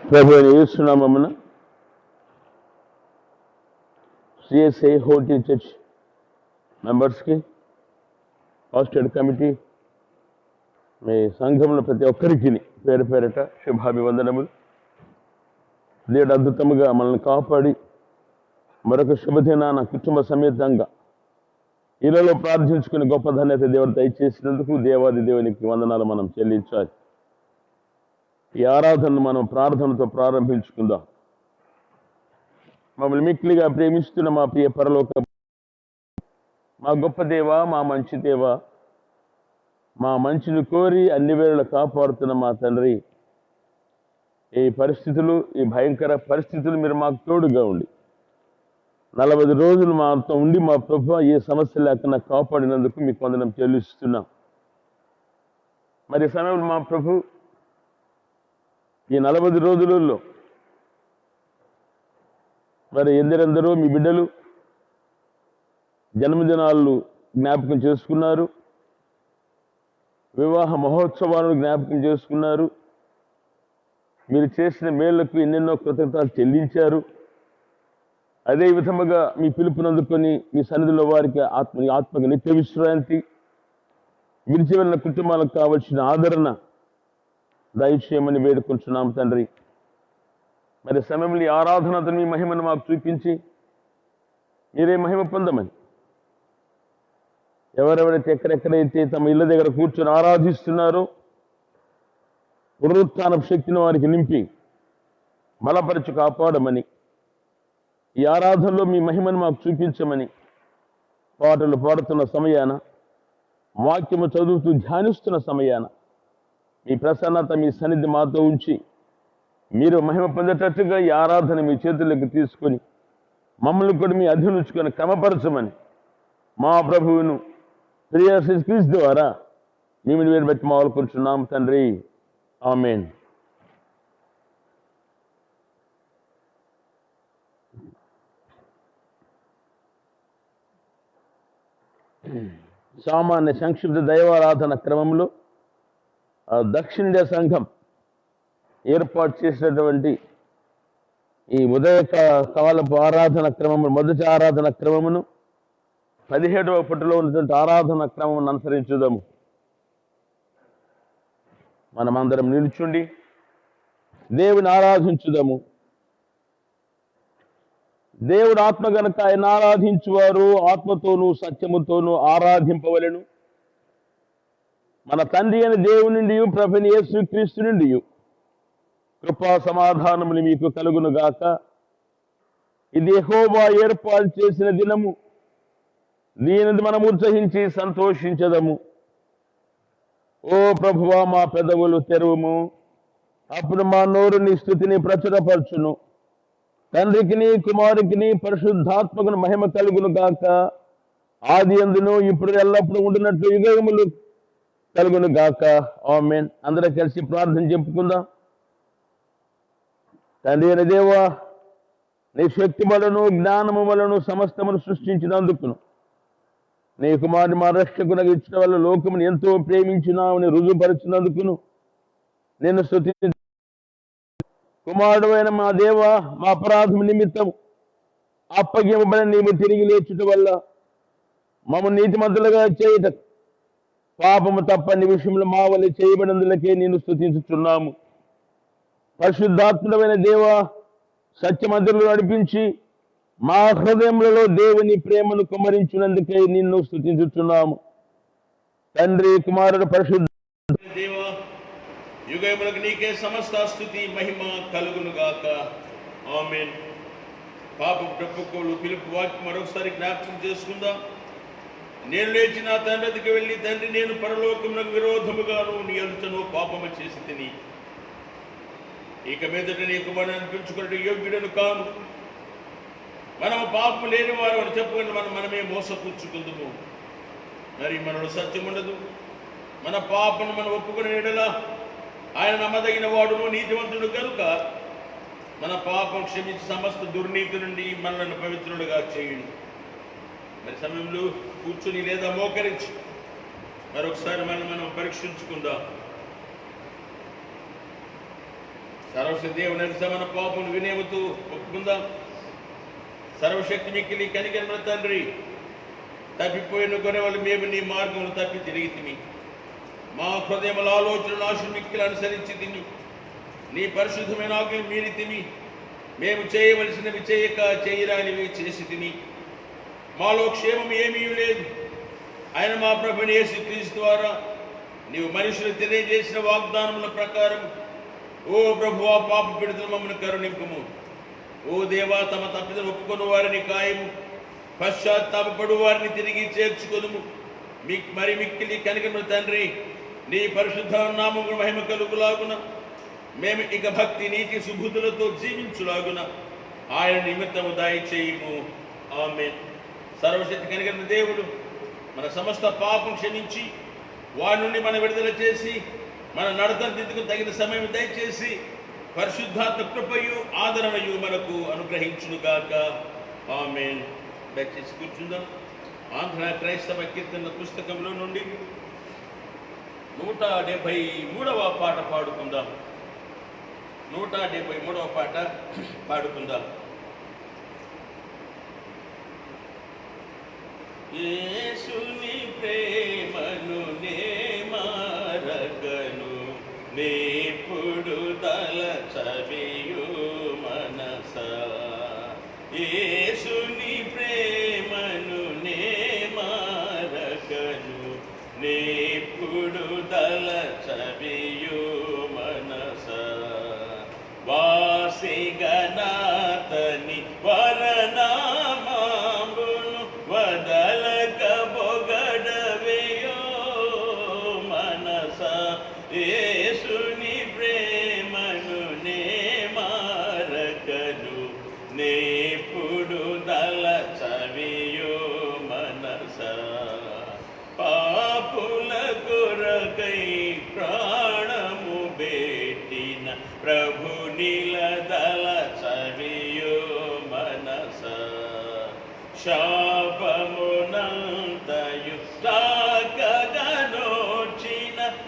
ప్రభువైన యేసు నామమున CSI Holi church మెంబర్స్కి, హాస్టల్ కమిటీ, మీ సంఘంలో ప్రతి ఒక్కరికి పేరు పేరట శుభాభివందనములు. దేవుడు అద్భుతముగా మనల్ని కాపాడి మరొక శుభదినాన కుటుంబ సమేతంగా ఇళ్లలో ప్రార్థించుకుని గొప్ప ధన్యత దేవుడు దయచేసినందుకు దేవాది దేవునికి వందనాలు మనం చెల్లించాలి. ఈ ఆరాధనను మనం ప్రార్థనతో ప్రారంభించుకుందాం. మమ్మల్ని మిక్కిలిగా ప్రేమిస్తున్న మా ప్రియ పరలోక మా గొప్ప దేవ, మా మంచి దేవ, మా మంచిని కోరి అన్ని వేళలా కాపాడుతున్న మా తండ్రి, ఈ పరిస్థితులు, ఈ భయంకర పరిస్థితులు మీరు మాకు తోడుగా ఉండి 40 రోజులు మాతో ఉండి మా ప్రభు ఏ సమస్య లేకుండా కాపాడినందుకు మీకు వందనం చెల్లిస్తున్నాం. మరి సమయంలో మా ప్రభు ఈ 40 రోజులలో మరి ఎందరెందరో మీ బిడ్డలు జన్మదినాలు జ్ఞాపకం చేసుకున్నారు, వివాహ మహోత్సవాలను జ్ఞాపకం చేసుకున్నారు, మీరు చేసిన మేళ్లకు ఎన్నెన్నో కృతజ్ఞతలు చెల్లించారు. అదే విధముగా మీ పిలుపునందుకొని మీ సన్నిధిలో వారికి ఆత్మకి నిత్య విశ్రాంతి, విడిచి వెళ్ళిన కుటుంబాలకు కావలసిన ఆదరణ దయచేయమని వేడుకుంటున్నాం తండ్రి. మరి సమయంలో ఆరాధనతో మీ మహిమను మాకు చూపించి మీరే మహిమ పొందమని, ఎవరెవరైతే ఎక్కడెక్కడైతే తమ ఇళ్ళ దగ్గర కూర్చొని ఆరాధిస్తున్నారో పునరుత్థాన శక్తిని వారికి నింపి బలపరచు కాపాడమని, ఈ ఆరాధనలో మీ మహిమను మాకు చూపించమని, పాటలు పాడుతున్న సమయాన, వాక్యము చదువుతూ ధ్యానిస్తున్న సమయాన మీ ప్రసన్నత, మీ సన్నిధి మాతో ఉంచి మీరు మహిమ పొందేటట్టుగా ఈ ఆరాధన మీ చేతుల్లోకి తీసుకొని మమ్మల్ని కూడా మీ అధీనుచుకొని క్రమపరచమని మా ప్రభువును ప్రియ క్రీస్తు ద్వారా మేము వేరు బట్టి మావలుకుంటున్నాం తండ్రి. ఆమేన్. సామాన్య సంక్షిప్త దైవారాధన క్రమంలో దక్షిణ ఇండియా సంఘం ఏర్పాటు చేసినటువంటి ఈ ఉదయ కాలపు ఆరాధన క్రమము, మొదటి ఆరాధన క్రమమును 17వ పుటలో ఉన్నటువంటి ఆరాధన క్రమమును అనుసరించుదాము. మనమందరం నిలుచుండి దేవుని ఆరాధించుదాము. దేవుడు ఆత్మ గనుక ఆయన ఆరాధించువారు ఆత్మతోనూ సత్యముతోనూ ఆరాధింపవలెను. మన తండ్రి అయిన దేవుని నుండి ప్రభువైన యేసుక్రీస్తు నుండి కృపా సమాధానములు మీకు కలుగును గాక. ఇది యెహోవా ఏర్పాటు చేసిన దినము, దీనిని మనం ఉత్సహించి సంతోషించదము. ఓ ప్రభువా, మా పెదవులు తెరువుము, అప్పుడు మా నోరు నీ స్తుతిని ప్రచురపరచును. తండ్రికిని కుమారుకిని పరిశుద్ధాత్మకుని మహిమ కలుగును గాక. ఆది అందును ఇప్పుడు ఎల్లప్పుడూ ఉండినట్లు యుగములు కలుగును గాక. ఆమేన్. అందరూ కలిసి ప్రార్థన చెప్పుకుందాం. తండ్రి అయిన దేవా, నీ శక్తి వలను జ్ఞానము వలను సమస్తమును సృష్టించినందుకును, నీ కుమారుని మా రక్షకునకు ఇచ్చిన వల్ల లోకమును ఎంతో ప్రేమించినామని రుజువుపరిచినందుకును నేను స్తుతి. కుమారుడు అయిన మా దేవ, మా అపరాధం నిమిత్తం అప్పగింపబడిన నీవు తిరిగి లేచుట వల్ల మమ్మల్ని నీతిమంతులుగా చేయుట, పాపము తప్పని విషయంలో మా వల్ల చేయబడినందులకే నేను స్తుతించుచున్నాము. పరిశుద్ధాత్ముడమైన దేవ, సత్యమంతులను నడిపించి మా హృదయములలో దేవుని ప్రేమను కుమ్మరించినందుకే నిన్ను స్తుతించుచున్నాము. తండ్రి, కుమారుడు, పరిశుద్ధ దేవ, యుగములకు నీకే సమస్త స్తుతి మహిమ కలుగును గాక. ఆమేన్. పాపపు డప్పుకోలు పిలుపు వాక్యం మరొకసారి జ్ఞాపకం చేసుకుందాం. నేను లేచి నా తండ్రి వద్దకు వెళ్ళి, తండ్రి, నేను పరలోకమునకు విరోధముగాను నీ ఎదుటను పాపము చేసి తిని ఇక మీదట నీ కుమారుని అనిపించుకున్నట్టు యోగ్యుడను కాను. మనము పాపము లేని వారు అని చెప్పుకుంటే మనమే మోసపుచ్చుకుందుము. మరి మనలో సత్యం ఉండదు. మన పాపను మనం ఒప్పుకునే ఎడల ఆయన నమ్మదగిన వాడును నీతివంతుడు కనుక మన పాపం క్షమించి సమస్త దుర్నీతి నుండి మనల్ని పవిత్రులుగా చేయండి. మరి సమయంలో కూర్చుని లేదా మోకరించి మరొకసారి మనం పరీక్షించుకుందాం. సర్వశక్తి దేవుని మన పాపమును వినేముతూ ఒప్పుకుందాం. సర్వశక్తి మిక్కిలి కనికరముల తండ్రి, తప్పిపోయిన గొర్రెలు మేము నీ మార్గమును తప్పి తిరిగి తిని మా హృదయముల ఆలోచనలు ఆశలు మిక్కిలి అనుసరించి తిని నీ పరిశుద్ధమైన ఆజ్ఞలు మీరి తిని మేము చేయవలసినవి చేయక చేయరానివి చేసి తిని మాలో క్షేమం ఏమీ లేదు. ఆయన మా ప్రభుని యేసుక్రీస్తు ద్వారా నీవు మనుషులు తెలియజేసిన వాగ్దానముల ప్రకారం ఓ ప్రభువా పాప పీడితులు మమ్మల్ని కరుణింపుము. ఓ దేవా, తమ తప్పిదం ఒప్పుకొని వారిని కాయము, పశ్చాత్తాపడు వారిని తిరిగి చేర్చుకొనుము. మరి మిక్కిలి కనికరముల తండ్రి, నీ పరిశుద్ధ నామముకు మహిమ కలుగులాగున మేము ఇక భక్తి నీతి సుబుద్ధులతో జీవించులాగున ఆయన నిమిత్తము దయచేయుము. ఆమేన్. సర్వశక్తి కనికరముల దేవుడు మన సమస్త పాపం క్షమించి వారి నుండి మన విడుదల చేసి మన నడతను దిద్దుకు తగిన సమయం దయచేసి పరిశుద్ధాత్మ కృపయు ఆదరణయు మనకు అనుగ్రహించునుగాక. ఆమేన్. దయచేసి కూర్చుందాం. ఆంధ్ర క్రైస్తవ కీర్తనల పుస్తకంలో నుండి 173వ పాట పాడుకుందాం. 173వ పాట పాడుకుందాం. యేసుని ప్రేమను నే మారగను, నేపుడు తలచవియు మనస. యేసుని ప్రేమను నే మారగను, నేపుడు తలచవియు మనస. వాసిగనాతని వరనామాంబును వదలక బొగడవేయో మనస. యేసుని ప్రేమను నే మారకను, నేపుడు దలచవియో మనస. పాపుల కొరకై ప్రాణము బెట్టిన ప్రభునిల దలచవియో మనస. శాపమునంతయు సాకగనోచిన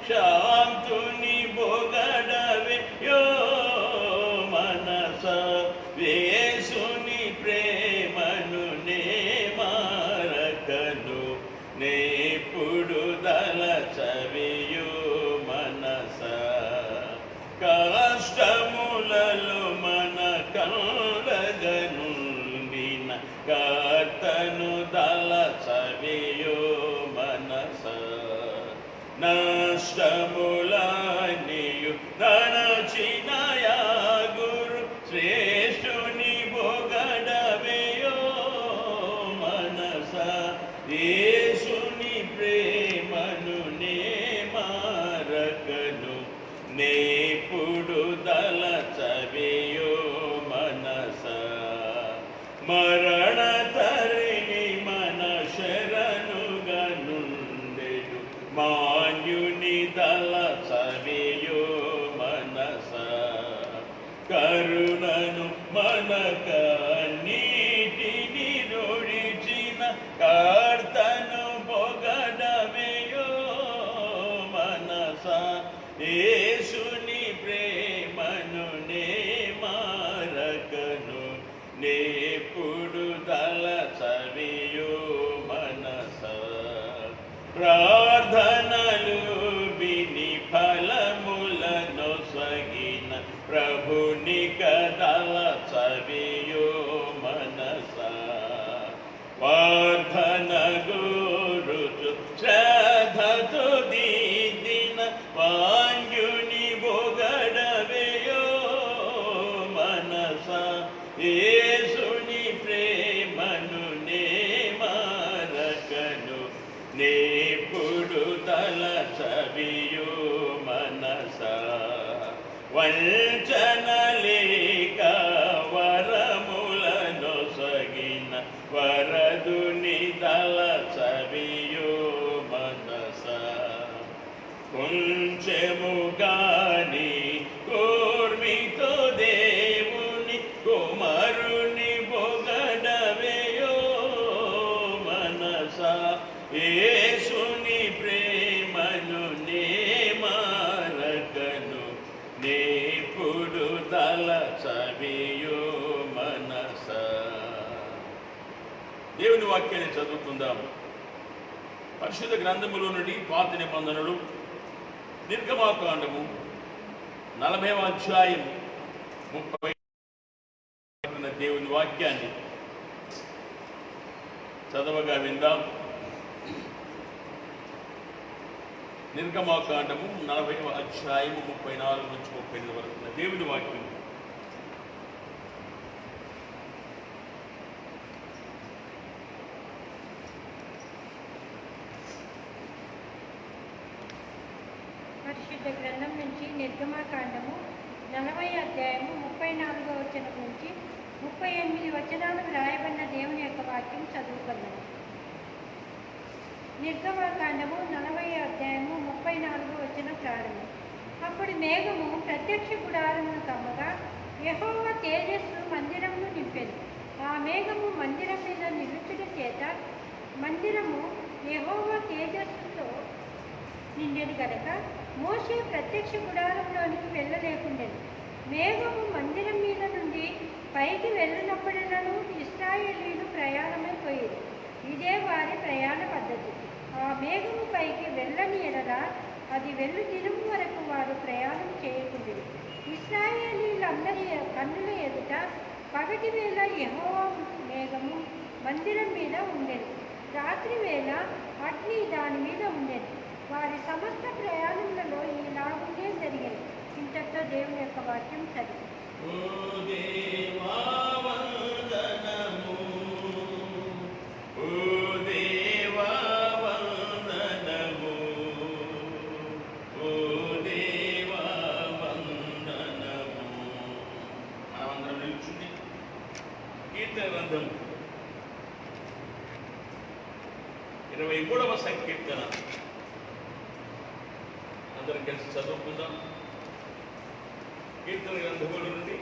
శాంతుని బొగడవెయో మనస. యేసుని ప్రేమను నే మారకను, నేపుడు దలచవియో మనస. కష్టములలో మన కళ్ళగనుండిన కర్తను దలచవియో మనస. నష్టములనియు దణచిన గురు శ్రేష్ఠుని బొగడవేయో మనస. యేసుని ప్రేమను నే మారకను, నేపుడు దలచవియో మనస. మరణ తరిని మన శరణుగా నుండెడు మాన్యుని దలచవియో మనస. కరుణను మనక నీటిని రొడిచిన కర్తను బొగడవేయో మనస. యేసుని ప్రేమను నే మారకను, నేపుడు దలచవియో మనస. ప్రార్థనలు విని ఫలములను సగిన ప్రభుని దలచవియో మనస. ప్రార్థన గురుచు శ్రద్ధతో దిద్దిన వాంగ్యుని బొగడవేయో మనస. యేసుని ప్రేమను నే మారకను, నేపుడు దలచవియో మనస. వంచనలేక వరములను సగిన వరదుని దలచవియో మనస. కొంచెముగాని కూర్మితో దేవుని కుమారుని బొగడవేయో మనస. యేసుని ప్రేమను నే మారకను, నేపుడు తలచవియో మనస. దేవుని వాక్యాన్ని చదువుకుందాం. పరిశుద్ధ గ్రంథములో నుండి పాత నిబంధనలు నిర్గమాకాండము 40వ అధ్యాయం 30 దేవుని వాక్యాన్ని చదవగా విందాం. నిర్గమాకాండము 40వ అధ్యాయము 34 నుంచి 38 వరకు దేవుని వాక్యం. పరిశుద్ధ గ్రంథం నుంచి నిర్గమాకాండము 40వ అధ్యాయము 34వ వచనం నుంచి 38 వచనాలకు రాయబడిన దేవుని యొక్క వాక్యం చదువుకున్నాను. నిర్గమాకాండము 40వ అధ్యాయము 34వ వచనం ప్రారంభం. అప్పుడు మేఘము ప్రత్యక్ష గుడారమును కమ్మగా యెహోవా తేజస్సు మందిరమును నింపెను. ఆ మేఘము మందిరం మీద నిలుచుట చేత మందిరము యెహోవా తేజస్సుతో నిండెను గనక మోషే ప్రత్యక్ష గుడారంలోనికి వెళ్ళలేకుండెను. మేఘము మందిరం మీద నుండి పైకి వెళ్ళినప్పుడెల్లను ఇశ్రాయేలీయులు ప్రయాణమైపోయేది. ఇదే వారి ప్రయాణ పద్ధతి. ఆ మేఘము పైకి వెళ్ళని ఎడల అది వెళ్ళు దినం వరకు వారు ప్రయాణం చేయకుండేది. ఇశ్రాయేలీయులందరి కన్నుల ఎదుట పగటి వేళ యెహోవా మేఘము మందిరం మీద ఉండేది, రాత్రి వేళ అగ్ని దాని మీద ఉండేది. వారి సమస్త ప్రయాణములలో ఇలాగుండే జరిగేది. ఇంతటితో దేవుని యొక్క వాక్యం చదివి. కీర్తన గ్రంథం 23వ సంకీర్తన అందరం కలిసి చదువుకుందాం. కీర్తన గ్రంథముల నుండి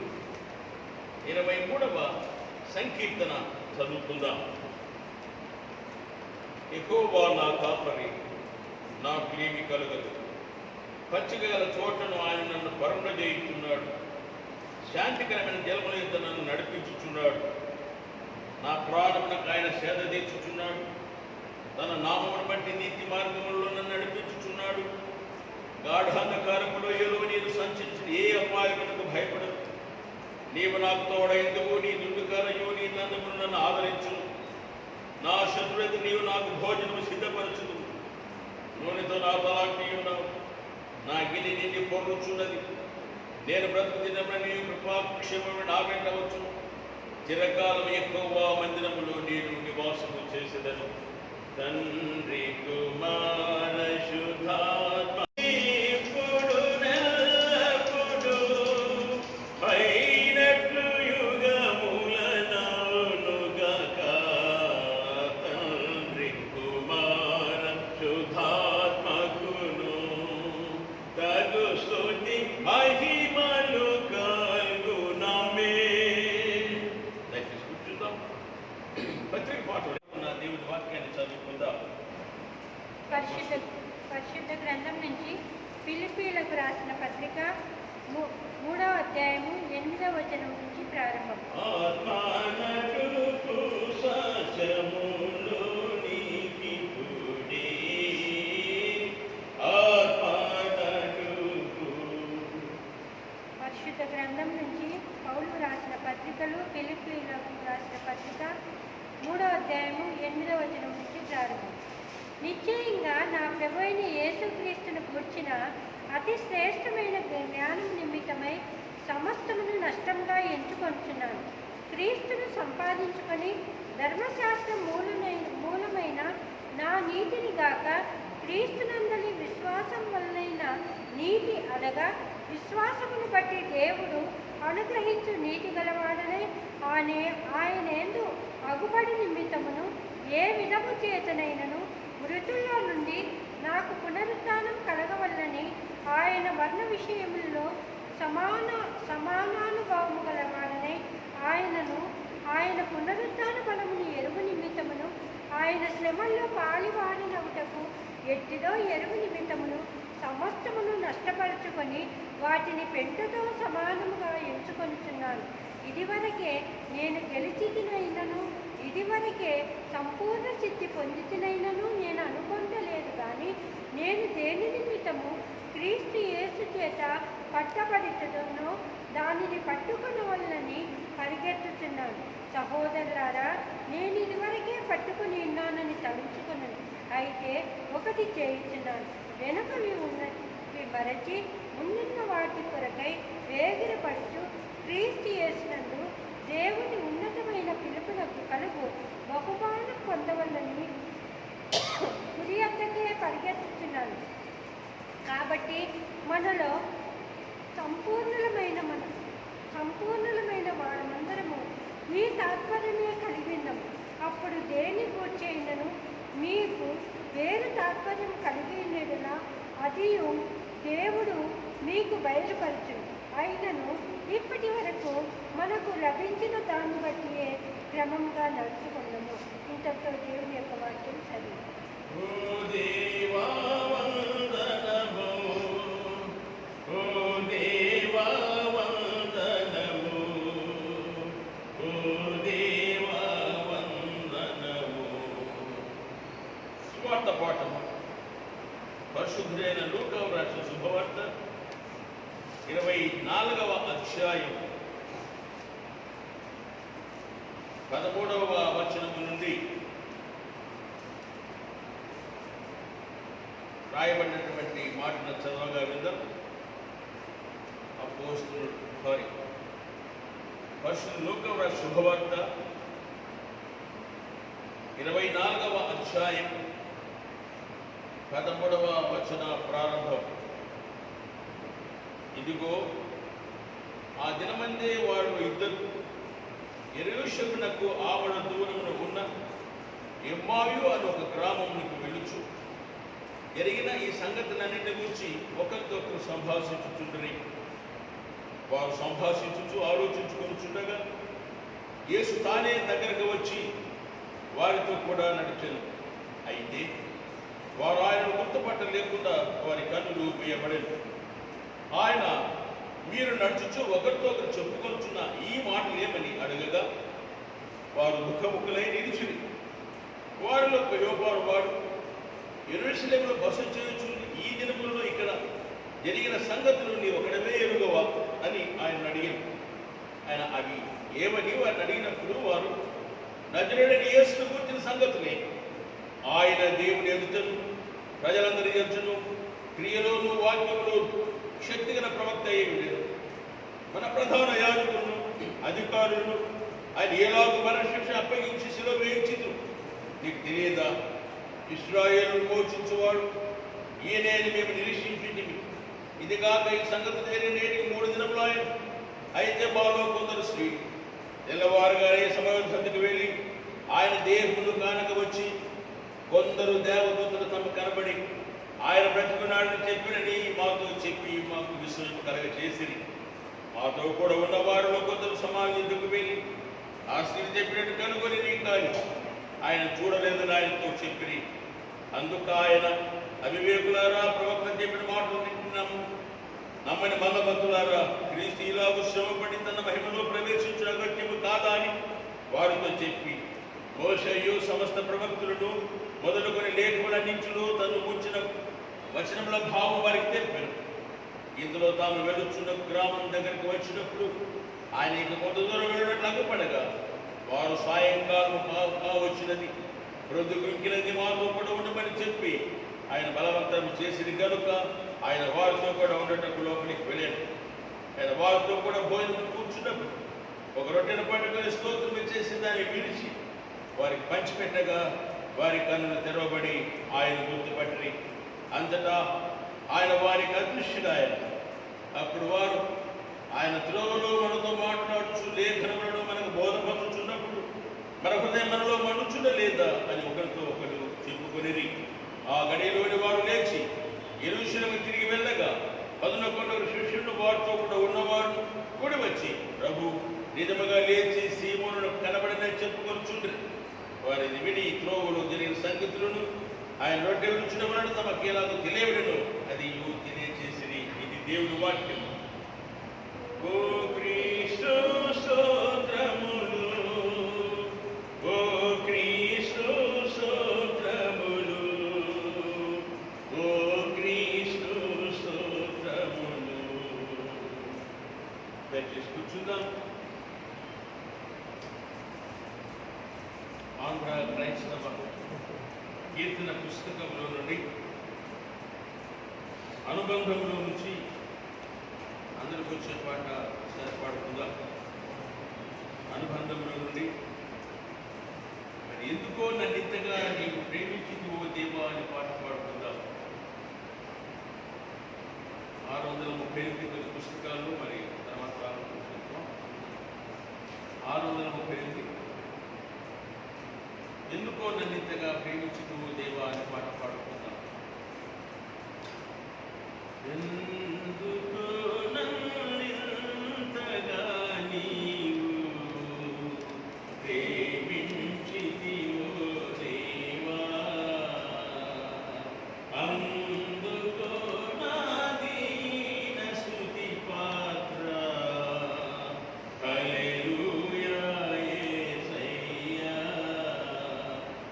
23వ సంకీర్తన చదువుకుందాం. యెహోవా నా కాపరి, నాకు ఏమీ కలుగదు. పచ్చిక గల చోట్లను ఆయన నన్ను పరుండజేయుచున్నాడు. శాంతికరమైన జలముల యొద్ద నన్ను నడిపించుచున్నాడు. నా ప్రాణమునకు ఆయన సేద తీర్చుచున్నాడు. తన నామమును బట్టి నీతి మార్గములలో నన్ను నడిపించుచున్నాడు. గాఢాంధకారములో ఏదో నేను సంచరించిన ఏ అపాయమునకు భయపడదు. నీవు నాకు తోడైందువు, నీ దుండుకరయు నీ దండమును నన్ను ఆదరించును. నా శత్రువులకు నీవు నాకు భోజనము సిద్ధపరచును. నూనెతో నా తలాంటి ఉన్నావు. నా గిలి నిండి పొర్రుచున్నది. నేను బ్రతుకు దినమున నీ కృపాక్షేమము నా వెంట వచ్చును. చిరకాలం యెహోవా మందిరములో నేను నివాసము చేసేదను. తండ్రి కుమార శుద్ధాత్మ పరిశుద్ధ గ్రంథం నుంచి ఫిలిప్పీలకు రాసిన పత్రిక 3వ అధ్యాయము 8వ వచనం నుంచి ప్రారంభం. పరిశుద్ధ గ్రంథం నుంచి పౌలు రాసిన పత్రికలు ఫిలిప్పీలకు రాసిన పత్రిక 3వ అధ్యాయము 8వ వచనం నుంచి ప్రారంభం. నిశ్చయంగా నా ప్రభువైన యేసుక్రీస్తును కూర్చిన అతి శ్రేష్టమైన జ్ఞానం నిమిత్తమై సమస్తమును నష్టంగా ఎంచుకొంటున్నాను. క్రీస్తును సంపాదించుకొని ధర్మశాస్త్రం మూలమైన నా నీతిని గాక క్రీస్తునందలి విశ్వాసం వలన నీతి అనగా విశ్వాసమును బట్టి దేవుడు అనుగ్రహించు నీతి గలవాడనే ఆయనేందు అగుబడి నిమిత్తమును ఏ విధము చేతనైనను మృతుల్లో నుండి నాకు పునరుత్థానం కలగవల్లని ఆయన వర్ణ విషయములలో సమానానుభవము గలవాడనే ఆయన పునరుత్థాన బలమును ఎరుగు నిమిత్తమును ఆయన శ్రమల్లో పాలివాడినవుటకు ఎట్టిదో ఎరుగు నిమిత్తమును సమస్తమును నష్టపరుచుకొని వాటిని పెంటతో సమానముగా ఎంచుకొనుచున్నాను. ఇదివరకే నేను గెలిచితినైనను, ఇదివరకే సంపూర్ణ సిద్ధి పొందితినైనను నేను అనుకొనలేదు. కానీ నేను దేని నిమిత్తము క్రీస్తు యేసు చేత పట్టబడితనో దానిని పట్టుకొనవలనని పరిగెత్తుచున్నాను. సహోదరులారా, నేను ఇదివరకే పట్టుకుని ఉన్నానని తలుచుకున్నాను. అయితే ఒకటి చేయుచున్నాను, వెనుకవి ఉన్నవి మరచి ముందున్న వాటి కొరకై వేగిరపడుచు క్రీస్తు యేసునందు దేవుని ఉన్నతమైన పిలుపునకు కలుగు బహుమానం పొందవలని కుడి వద్దకే పరిగెత్తుచున్నాను. కాబట్టి మనలో సంపూర్ణులమైన వారమందరము ఈ తాత్పర్యమే కలిగి ఉన్నాము. అప్పుడు దేని కూర్చైనను మీకు వేరు తాత్పర్యం కలిగి ఉండేలా అది దేవుడు మీకు బయలుపరచు. అయినను ఇప్పటి వరకు మనకు లభించిన దాన్ని బట్టి క్రమంగా నడుచుకున్నాము. ఇంతతో దేవుని యొక్క వాక్యం చదివి. పాఠము పరిశుద్ధుడైన లూకా రాసిన శుభవార్త 24వ అధ్యాయం 13వ వచనము నుండి రాయబడినటువంటి మాటను చదవగా విందాం. పరిశుద్ధ లూకా రాసిన శుభవార్త 24వ అధ్యాయం 13వ వచన ప్రారంభం. ఇదిగో, ఆ దినమందే వారు ఇద్దరు యెరూషలేమునకు ఆవడ దూరమున ఉన్న ఎమ్మాయు అని ఒక గ్రామమునకు వెళ్ళుచు జరిగిన ఈ సంగతులన్నింటి గురించి ఒకరికొకరు సంభాషించుచుండరి. వారు సంభాషించుచు ఆలోచించుకొనుచుండగా యేసు తానే దగ్గరకు వచ్చి వారితో కూడా నడిచెను. అయితే వారు ఆయనను గుర్తుపట్టలేకుండా వారి కన్నులు మూయబడెను. ఆయన, మీరు నడుచుచు ఒకరితో ఒకరు చెప్పుకొనుచున్న ఈ మాటలు ఏమని అడగగా వారు ముఖముఖులై నిలిచిరి. వారిలో యోపారు వాడు, యెరూషలేములో బస చేయుచు ఈ దినములలో ఇక్కడ జరిగిన సంగతులు నీ ఒకడమే ఎరుగవా అని ఆయన అడిగారు. ఆయన అవి ఏమని వారిని అడిగినప్పుడు వారు, నజరేయుడైన యేసును గురించిన సంగతులే. ఆయన దేవుని ఎదుటను ప్రజలందరి ఎదుటను క్రియలోను వాక్యములో శక్తిగల ప్రవక్త అయి ఉండేది. మన ప్రధాన యాజకులను అధికారులను ఆయన ఎలాగూ మరణశిక్ష అప్పగించి శిలువ వేయించిరు. నీకు తెలియదా? ఇశ్రాయేలును మోచించువాడు ఈయనే అని మేము నిరీక్షించింది. ఇది కాక ఈ సంగతి నేటికి 3 దినములు ఆయన. అయితే బాలో కొందరు స్త్రీ తెల్లవారుగానే సమయం సందుకు వెళ్ళి ఆయన దేవుడు కానక వచ్చి కొందరు దేవదూతలు తమ కనబడి ఆయన బ్రతుకున్నాడని చెప్పినని మాతో చెప్పి మాకు విశ్వాసం కలగ చేసిరి. మాతో కూడా ఉన్న వారిలో కొందరు సమాజంకు వెళ్ళి ఆ స్త్రీ చెప్పినట్టు కనుగొని కానీ ఆయన చూడలేదని ఆయనతో చెప్పిరి. అందుకు ఆయన, అవివేకులారా, ప్రవక్త చెప్పిన మాటలు వింటున్నాము, నమ్మని మల్లబంతులారా, క్రీస్తు ఇలాగూ శ్రమపడి తన మహిమలో ప్రవేశించిన అగత్యము కాదా అని వారితో చెప్పి, మోషేయు సమస్త ప్రవక్తులను మొదలుకొని లేఖలన్నింటిలో తను ఉంచిన వచనముల భావం వారికి తెలిపారు. ఇందులో తాము వెళుచున్న గ్రామం దగ్గరికి వచ్చినప్పుడు ఆయన ఇక కొంత దూరం వెళ్ళినట్లు అగ్గుపడగా వారు సాయంకాలం కావచ్చినది, ప్రొద్దుగుంకినది మాతో కూడా ఉండమని చెప్పి ఆయన బలవంతం చేసింది కనుక ఆయన వారితో కూడా ఉండటకు లోపలికి వెళ్ళాడు. ఆయన వారితో కూడా భోజనం కూర్చున్నప్పుడు ఒక రొట్టెను పట్టుకొని స్తోత్రం చేసి దాన్ని విడిచి వారికి పంచిపెట్టగా వారి కన్నులు తెరవబడి ఆయన గుర్తుపట్టి అంతటా ఆయన వారికి అదృశ్యుడాయన. అప్పుడు వారు, ఆయన త్రోవలో మనతో మాట్లాడుచు లేఖనములను మనకు బోధపరుచున్నప్పుడు మన హృదయం మనలో మనుచుండలేదా అని ఒకరితో ఒకరు చెప్పుకొనిరి. ఆ గడిలోని వారు లేచి యెరూషలేము తిరిగి వెళ్ళగా 11 శిష్యులు వారితో కూడా ఉన్నవారు కూడి వచ్చి, ప్రభు నిజముగా లేచి సీమోనును కనబడినని చెప్పుకొనుచుండ్రి. వారిని విని త్రోవలో జరిగిన సంగతులను ఆయన రొట్టె ఉంచడం వలన తమకు ఎలాగో తెలియబడెను అది తెలియచేసి ఇది దేవుని వాక్యం. ఓ క్రీస్తు స్తోత్రములు, ఓ క్రీస్తు స్తోత్రములు, ఓ క్రీస్తు స్తోత్రములు. దయచేసి కూర్చుందాం. ఆంధ్ర క్రైస్తవ కీర్తన పుస్తకంలో నుండి అనుబంధంలో నుంచి అందరికి వచ్చే పాట సరిపాడుతుందా? అనుబంధంలో నుండి మరి ఎందుకో నన్ను ఇంతగా నీకు ప్రేమించింది ఓ దేవా అని పాట పాడుతుందా? 638 పుస్తకాల్లో మరి తర్వాత 638 ఎందుకో నన్ను ఇంతగా ప్రేమించుతూ దేవా అని పాట పాడుకుందాం. ఎందుకో నన్నింతగా నీవు ప్రేమించితివో దేవా, అందుకో నా దీన స్తుతి పాత్ర. హల్లెలూయా యేసయ్యా,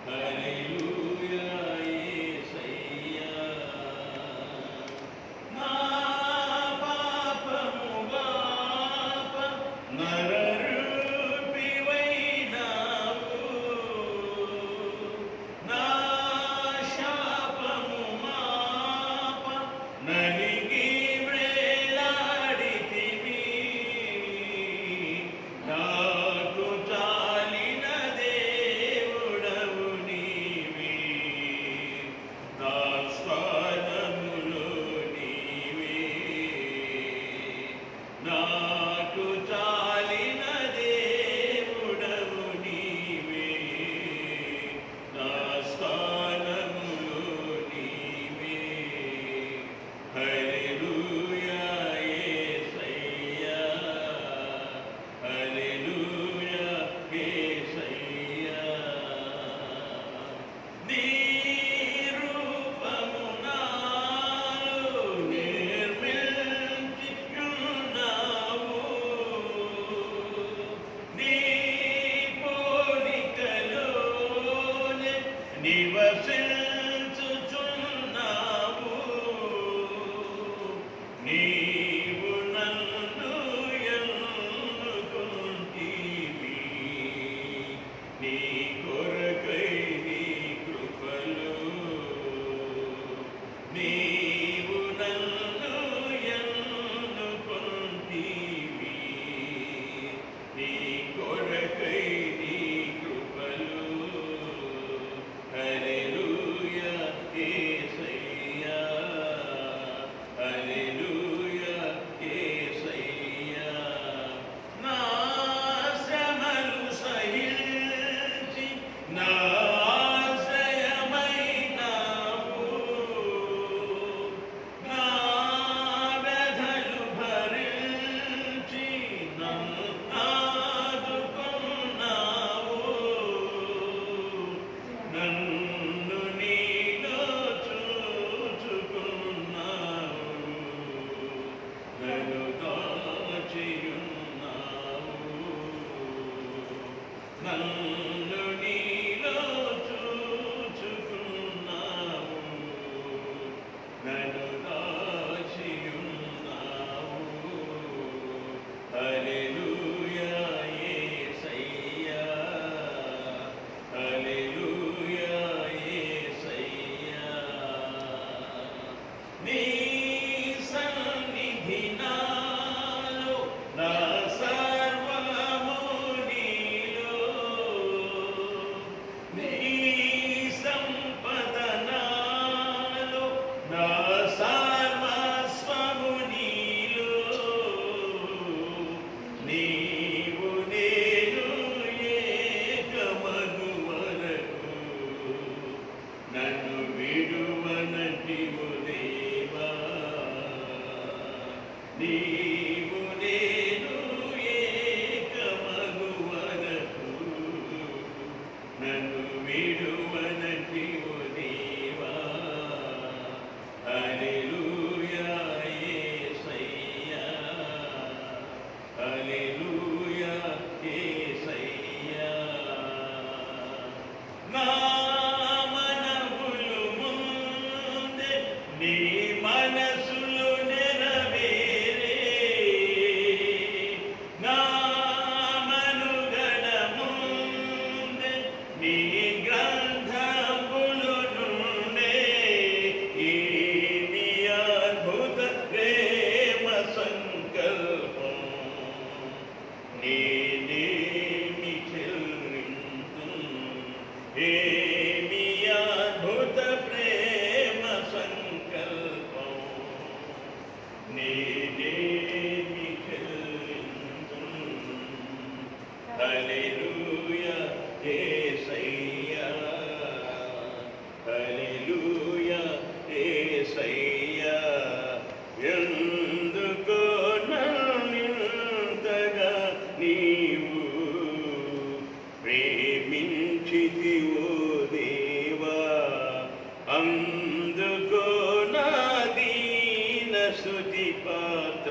హల్లెలూయా యేసయ్యా. నా పాపము బాప నరరూపివైనావు, నా శాపము మాప నలిగి వ్రేలాడితివి. నాకు చాలిన దేవుడవు నీవే, నా స్వరములో నీవే. నాకు చాలిన దేవుడవు నీవే, నా స్థానములో నీవే. హల్లెలూయా యేసయ్యా, హల్లెలూయా యేసయ్యా. నీ రూపము నాలో నిర్మించుచున్నావు, నీ పోలికలోనే నివసించుచున్నావు. నీవు నన్ను ఎన్నుకొంటివి, నీ కొరకై నీ కృపలో. నీవు నన్ను ఎన్నుకొంటివి, నీ కొరకై నీ కృపలో. హల్లెలూయా యేసయ్యా, హల్లెలూయా యేసయ్యా. నా శ్రమలు సహించి నా ఆశ్రయమైనావు, నా వ్యధలు భరించి నన్ను ఆదుకున్నావు. నన్ను నీలో చూచుకున్నావు, నన్ను దాచియున్నావు. నన్ను నీలో చూచుకున్నావు, నన్ను దాచియున్నావు. హల్లెలూయా యేసయ్యా, హల్లెలూయా యేసయ్యా. నీ సన్నిధి నాలో, నా సర్వము నీలో. నీ సంపద నాలో, నా సర్వస్వము నీలో. నీవు నేను ఏకమగు వరకు నన్ను విడువనటివు దేవా. నీవు నేను ఏకమగు వరకు నన్ను విడువనటివు దేవా. హల్లెలూయా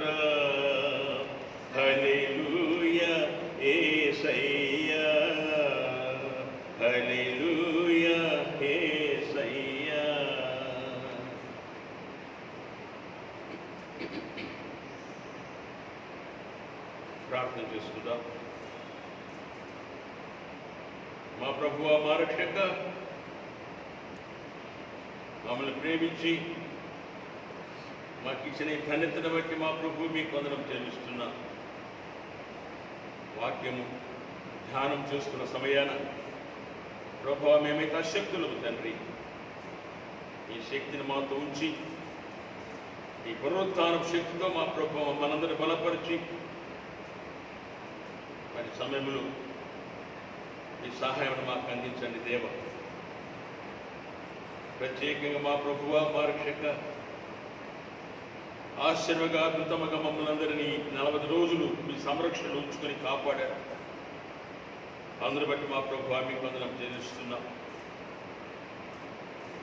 స్తోత్రం. హల్లెలూయా యేసయ్యా, హల్లెలూయా యేసయ్యా. ప్రార్థన చేసుకుందాం. మా ప్రభువా, మా రక్షక, మమ్మల్ని ప్రేమించి మాకు ఇచ్చిన ఈ ధన్యతను బట్టి మా ప్రభు మీకు వందనం చెల్లిస్తున్నా. వాక్యము ధ్యానం చేస్తున్న సమయాన ప్రభువా, మేమైతే అశక్తులము తండ్రి, ఈ శక్తిని మాతో ఉంచి ఈ పునరుత్థానం శక్తితో మా ప్రభు మనందరిని బలపరిచి మరి సమయంలో ఈ సహాయం మాకు అందించండి దేవ. ప్రత్యేకంగా మా ప్రభువా, మా రక్షక, ఆశ్చర్యగా అద్భుతముగా మమ్మల్ని అందరినీ 40 రోజులు మీ సంరక్షణలో ఉంచుకొని కాపాడారు. అందరి బట్టి మా ప్రభువా మీకు వందనం చెల్లిస్తున్నాం.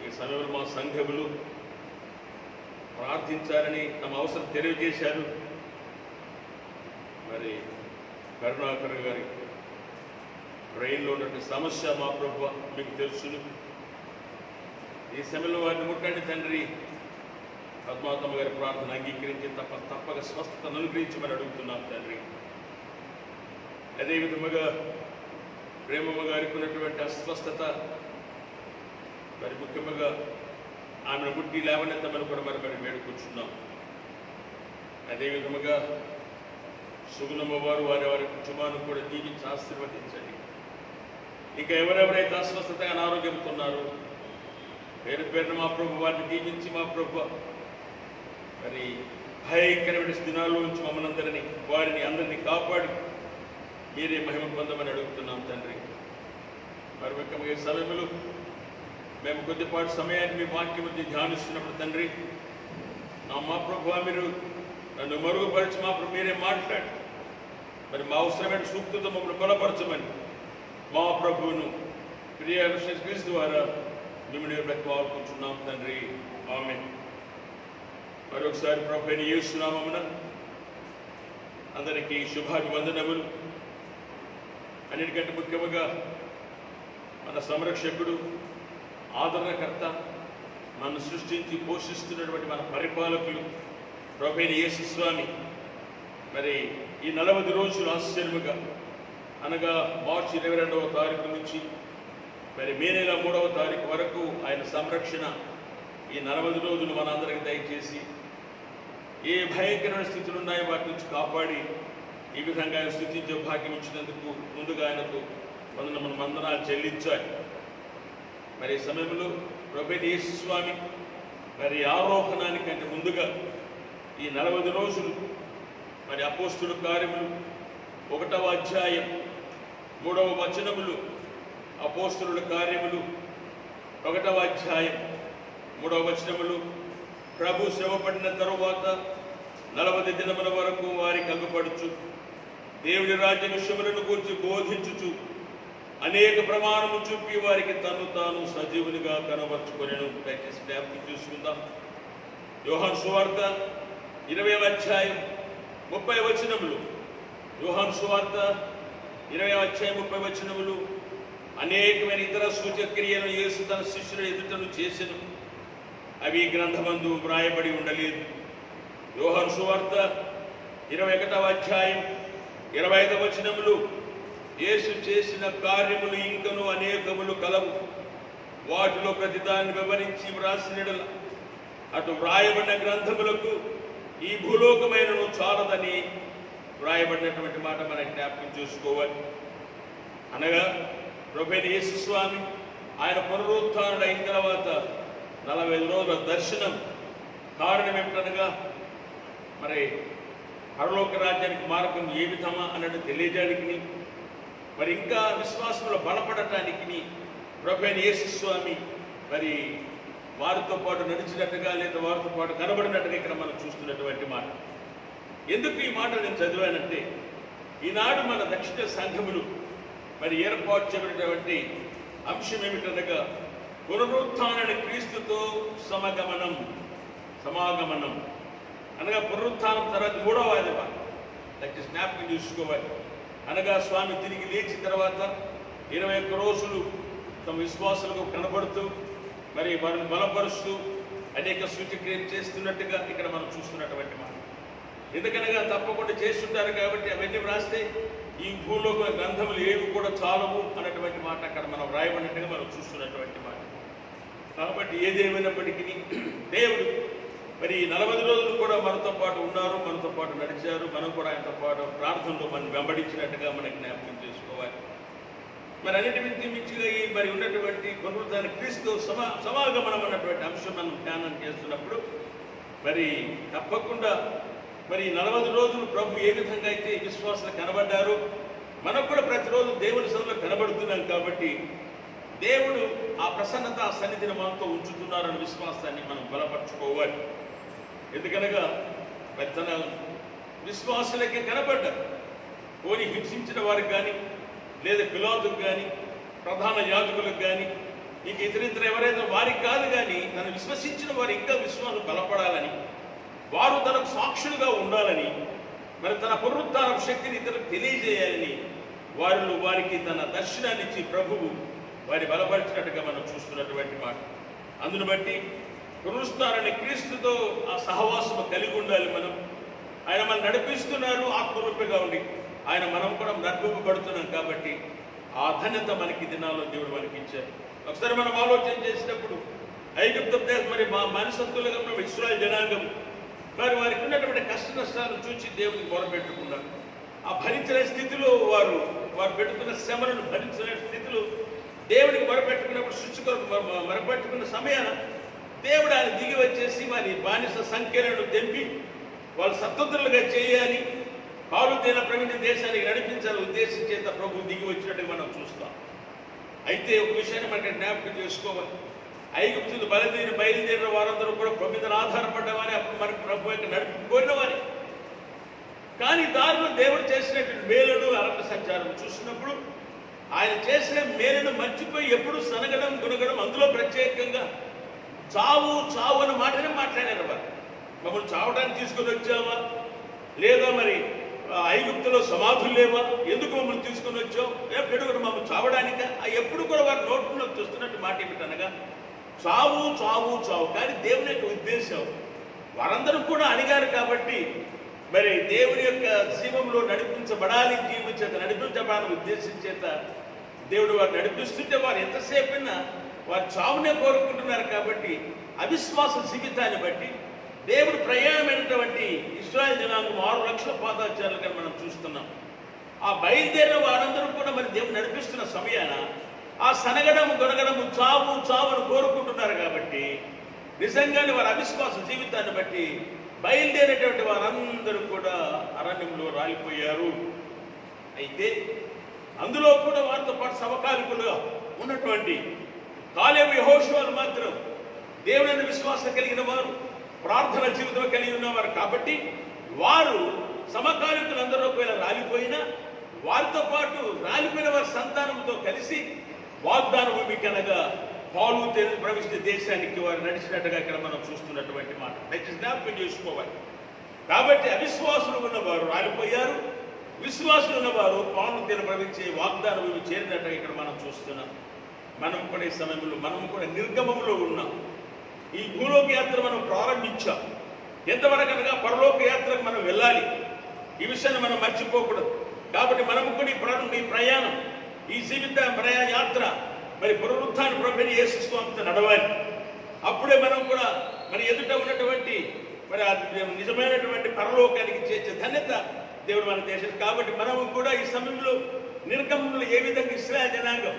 ఈ సమయంలో మా సంఘములు ప్రార్థించాలని తమ అవసరం తెలియజేశారు. మరి కరుణాకర్ గారి బ్రెయిన్లో ఉన్నటువంటి సమస్య మా ప్రభువా మీకు తెలుసును. ఈ సమయంలో వారిని ముట్టండి తండ్రి. పద్మావతమ్మ గారి ప్రార్థన అంగీకరించి తప్పక స్వస్థతను అనుగ్రహించమని అడుగుతున్నాం తండ్రి. అదేవిధముగా ప్రేమమ్మ గారికి ఉన్నటువంటి అస్వస్థత, మరి ముఖ్యంగా ఆమెను ముట్టి లేవనెత్తమని కూడా మరి వేడుకొచ్చున్నాం. అదేవిధముగా సుగుణమ్మ వారు వారి కుటుంబాన్ని కూడా దీవించి ఆశీర్వదించండి. ఇంకా ఎవరెవరైతే అస్వస్థత అనారోగ్యంతో ఉన్నారో పేరు పేరున మా ప్రభు వారిని దీవించి మా ప్రభు మరి భయంకరమైన దినాల్లో నుంచి మమ్మల్ని అందరినీ వారిని అందరినీ కాపాడి మీరే మహిమ పొందమని అడుగుతున్నాం తండ్రి. మరి ముఖ్యంగా ఈ సమయంలో మేము కొద్దిపాటి సమయాన్ని మీ వాక్యం ధ్యానిస్తున్నప్పుడు తండ్రి, మా ప్రభు మీరు నన్ను మరుగుపరిచి మా ప్రభు మీరే మాట్లాడి మరి మా అవసరమైన సూక్తులతో మమ్మల్ని బలపరచమని మా ప్రభువును ప్రియ క్రీస్తు ద్వారా మిమ్మల్ని బ్రతిమాలుకుంటున్నాం తండ్రి. ఆమేన్. మరొకసారి ప్రభువుని యేసునామమున అందరికీ శుభాభివందనములు. అన్నిటికంటే ముఖ్యముగా మన సంరక్షకుడు, ఆదరణకర్త, నన్ను సృష్టించి పోషిస్తున్నటువంటి మన పరిపాలకులు ప్రభువైన యేసు స్వామి మరి ఈ 40 రోజులు ఆశ్చర్యముగా అనగా మార్చి 22వ తారీఖు నుంచి మరి మే నెల 3వ తారీఖు వరకు ఆయన సంరక్షణ ఈ 40 రోజులు మనందరికి దయచేసి ఏ భయంకరమైన స్థితులు ఉన్నాయో వాటి నుంచి కాపాడి ఈ విధంగా ఆయన స్థుతించే భాగ్యం ఇచ్చినందుకు ముందుగా ఆయనకు వందనాలు చెల్లించాలి. మరి ఈ సమయంలో ప్రభువైన యేసు స్వామి మరి ఆరోహణానికంటే ముందుగా ఈ 40 రోజులు మరి అపోస్తుల కార్యములు 1వ అధ్యాయం 3వ వచనములు, అపోస్తుల కార్యములు 1వ అధ్యాయం 3వ వచనములు, ప్రభు శ్రమపడిన తరువాత 40 దినముల వరకు వారికి అగుపడుచు దేవుడి రాజ్య విషయములను గురించి బోధించుచు అనేక ప్రమాణము చూపి వారికి తను తాను సజీవునిగా కనబరుచుకొనెను. దయచేసి జ్ఞాపకం చేసుకుందాం. యోహాను సువార్త 20వ అధ్యాయం 30 వచనములు, యోహాను సువార్త 20వ అధ్యాయం 30 వచనములు, అనేకమైన ఇతర సూచక్రియలను యేసు తన శిష్యుల ఎదుటను చేసెను, అవి గ్రంథమందు వ్రాయబడి ఉండలేదు. యోహాను సువార్త 21వ అధ్యాయం 25వ వచనములు, యేసు చేసిన కార్యములు ఇంకను అనేకములు కలవు, వాటిలో ప్రతిదాన్ని వివరించి వ్రాసినడల అటు వ్రాయబడిన గ్రంథములకు ఈ భూలోకమైనను చాలదని వ్రాయబడినటువంటి మాట మనం జ్ఞాపకం చేసుకోవాలి. అనగా ప్రభువైన యేసు స్వామి ఆయన పునరుత్థానుడు అయిన తర్వాత 40 రోజుల దర్శనం. కారణం ఏమిటనగా మరి పరలోక రాజ్యానికి మార్గం ఏ విధమా అన్నట్టు తెలియజేయడానికి, మరి ఇంకా విశ్వాసంలో బలపడటానికి ప్రభువైన యేసు స్వామి మరి వారితో పాటు నడిచినట్టుగా లేదా వారితో పాటు కనబడినట్టుగా ఇక్కడ మనం చూస్తున్నటువంటి మాట. ఎందుకు ఈ మాట నేను చదివానంటే, ఈనాడు మన దక్షిణ సంఘములు మరి ఏర్పాటు చేయబడినటువంటి అంశం ఏమిటనగా పునరుత్థాన క్రీస్తుతో సమాగమనం. అనగా పునరుత్థానం తర్వాత 3వ ఆదివారం దానికి జ్ఞాపకం చేసుకోవాలి. అనగా స్వామి తిరిగి లేచిన తర్వాత 21 రోజులు తమ విశ్వాసులకు కనబడుతూ మరి వారిని బలపరుస్తూ అనేక సూచక్రియలు చేస్తున్నట్టుగా ఇక్కడ మనం చూస్తున్నటువంటి మాట. ఎందుకనగా తప్పకుండా చేస్తుంటారు కాబట్టి అవన్నీ వ్రాస్తే ఈ భూలోక గ్రంథములు ఏవి కూడా చాలవు అన్నటువంటి మాట అక్కడ మనం వ్రాయబడినట్టుగా మనం చూస్తున్నటువంటి మాట. కాబట్టి ఏదేమైనప్పటికీ దేవుడు మరి 40 రోజులు కూడా మనతో పాటు ఉన్నారు, మనతో పాటు నడిచారు. మనం కూడా ఆయనతో పాటు ప్రార్థనలో మనం వెంబడించినట్టుగా మనం జ్ఞాపకం చేసుకోవాలి. మరి అన్నిటి మించిగా ఈ మరి ఉన్నటువంటి పునరుద్ధాన క్రీస్తు సమాగమనం అన్నటువంటి అంశం మనం ధ్యానం చేస్తున్నప్పుడు మరి తప్పకుండా మరి 40 రోజులు ప్రభు ఏ విధంగా అయితే విశ్వాసాలు కనబడ్డారో మనకు కూడా ప్రతిరోజు దేవుని సన్నిధిలో కనబడుతున్నాం. కాబట్టి దేవుడు ఆ ప్రసన్నత ఆ సన్నిధిని మనతో ఉంచుతున్నారన్న విశ్వాసాన్ని మనం బలపరచుకోవాలి. ఎందుకనగా మరి తన విశ్వాసులకే కనబడ్డారు. పోని హింసించిన వారికి కానీ లేదా పిలాతుకు కానీ ప్రధాన యాజకులకు కానీ ఇంక ఇతరితర ఎవరైతే వారికి కాదు, కానీ తను విశ్వసించిన వారు ఇంకా విశ్వాసం బలపడాలని, వారు తనకు సాక్షులుగా ఉండాలని, మరి తన పునరుత్థాన శక్తిని ఇతరులకు తెలియజేయాలని వారికి తన దర్శనాన్ని ఇచ్చి ప్రభువు వారి బలపరిచినట్టుగా మనం చూస్తున్నటువంటి మాట. అందును బట్టి పునరుత్థానాన్ని క్రీస్తుతో ఆ సహవాసము కలిగి ఉండాలి. ఆయన మనం నడిపిస్తున్నారు ఆత్మరూపిగా ఉండి, ఆయన మనం కూడా నడిపింపబడుతున్నాం. కాబట్టి ఆ ధన్యత మనకి దినాల్లో దేవుడు మనకి ఇచ్చారు. ఒకసారి మనం ఆలోచన చేసినప్పుడు ఐగుప్తు మరి మా మనసత్తులుగా ఉన్న ఇశ్రాయేలు జనాంగం మరి వారికి ఉన్నటువంటి కష్ట నష్టాలను చూసి దేవునికి మొరపెట్టుకున్నారు. ఆ భరించలే స్థితిలో వారు పెట్టుకున్న శ్రమలను భరించలే స్థితిలో దేవుడికి మొరపెట్టుకున్నప్పుడు శుచి కొరకు మొరపెట్టుకున్న సమయాన దేవుడు ఆయన దిగి వచ్చేసి వారి బానిస సంఖ్యలను తెంపి వాళ్ళు స్వతంత్రులుగా చేయాలి, పాలు తేనె ప్రవీణ దేశానికి నడిపించాలని ఉద్దేశించేంత ప్రభు దిగి వచ్చినట్టుగా మనం చూస్తాం. అయితే ఒక విషయాన్ని మనకి జ్ఞాపకం చేసుకోవాలి. ఐగుప్తులు బయలుదేరిన వారందరూ కూడా ప్రభు మీద ఆధారపడ్డవారి, అప్పుడు మనకు ప్రభు యొక్క నడిపి కోరినవారి. కానీ దారిలో దేవుడు చేసినటువంటి మేలును అరణ్య సంచారం చూసినప్పుడు ఆయన చేసిన మేలును మర్చిపోయి ఎప్పుడు సనగడం గునగడం, అందులో ప్రత్యేకంగా చావు చావు అన్న మాటనే మాట్లాడారు. వారు మమ్మల్ని చావడానికి తీసుకొని వచ్చావా, లేదా మరి ఐగుప్తులో సమాధులు లేవా, ఎందుకు మమ్మల్ని తీసుకొని వచ్చావు, పెడుగురు మమ్మల్ని చావడానిక, ఎప్పుడు కూడా వారి నోట్లో చూస్తున్నట్టు మాట ఏమిటనగా చావు చావు చావు. కానీ దేవుని యొక్క ఉద్దేశం వారందరూ కూడా అడిగారు కాబట్టి మరి దేవుని యొక్క జీవంలో నడిపించబడాలి, జీవించేత నడిపించబడాలని ఉద్దేశం చేత దేవుడు వారు నడిపిస్తుంటే వారు ఎంతసేపైనా వారు చావునే కోరుకుంటున్నారు. కాబట్టి అవిశ్వాస జీవితాన్ని బట్టి దేవుడు ప్రయాణమైనటువంటి ఇశ్రాయేలు జనాంగం 6 లక్షల పాదాచారులుగా మనం చూస్తున్నాం. ఆ బయలుదేరిన వారందరూ కూడా మరి దేవుడు నడిపిస్తున్న సమయాన ఆ సనగడము గొనగడము చావు చావును కోరుకుంటున్నారు. కాబట్టి నిజంగానే వారి అవిశ్వాస జీవితాన్ని బట్టి బయలుదేరేటువంటి వారందరూ కూడా అరణ్యంలో రాలిపోయారు. అయితే అందులో కూడా వారితో పాటు సమకాలికులుగా ఉన్నటువంటి కాలేబు యెహోషువలు మాత్రం దేవుని విశ్వాసం కలిగిన వారు, ప్రార్థన జీవితం కలిగి ఉన్నవారు. కాబట్టి వారు సమకాలికులందరూ ఒకవేళ రాలిపోయినా వారితో పాటు రాలిపోయిన వారి సంతానంతో కలిసి వాగ్దాన భూమికి అనగా పాలు తేనె ప్రవేశించే దేశానికి వారు నడిచినట్టుగా ఇక్కడ మనం చూస్తున్నటువంటి మాట దయచేసి జ్ఞాపకం చేసుకోవాలి. కాబట్టి అవిశ్వాసులు ఉన్నవారు రాలిపోయారు, విశ్వాసులు ఉన్నవారు పాలు తేనె ప్రవేశించే వాగ్దాన భూమి చేరినట్టుగా ఇక్కడ మనం చూస్తున్నాం. మనం కూడా ఈ సమయంలో మనం కూడా నిర్గమంలో ఉన్నాం. ఈ భూలోక యాత్ర మనం ప్రారంభించాం. ఎంతవరకు అనగా పరలోక యాత్రకు మనం వెళ్ళాలి. ఈ విషయాన్ని మనం మర్చిపోకూడదు. కాబట్టి మనము కూడా ఈ ప్రయాణం, ఈ జీవిత యాత్ర మరి పునరుత్థాన ప్రభుని యేసు స్వామితో నడవాలి. అప్పుడే మనం కూడా మరి ఎదుట ఉన్నటువంటి మరి నిజమైనటువంటి పరలోకానికి చేర్చే ధన్యత దేవుడు మన దేశం. కాబట్టి మనము కూడా ఈ సమయంలో నిర్గమంలో ఏ విధంగా ఇశ్రాయేలు జనాంగం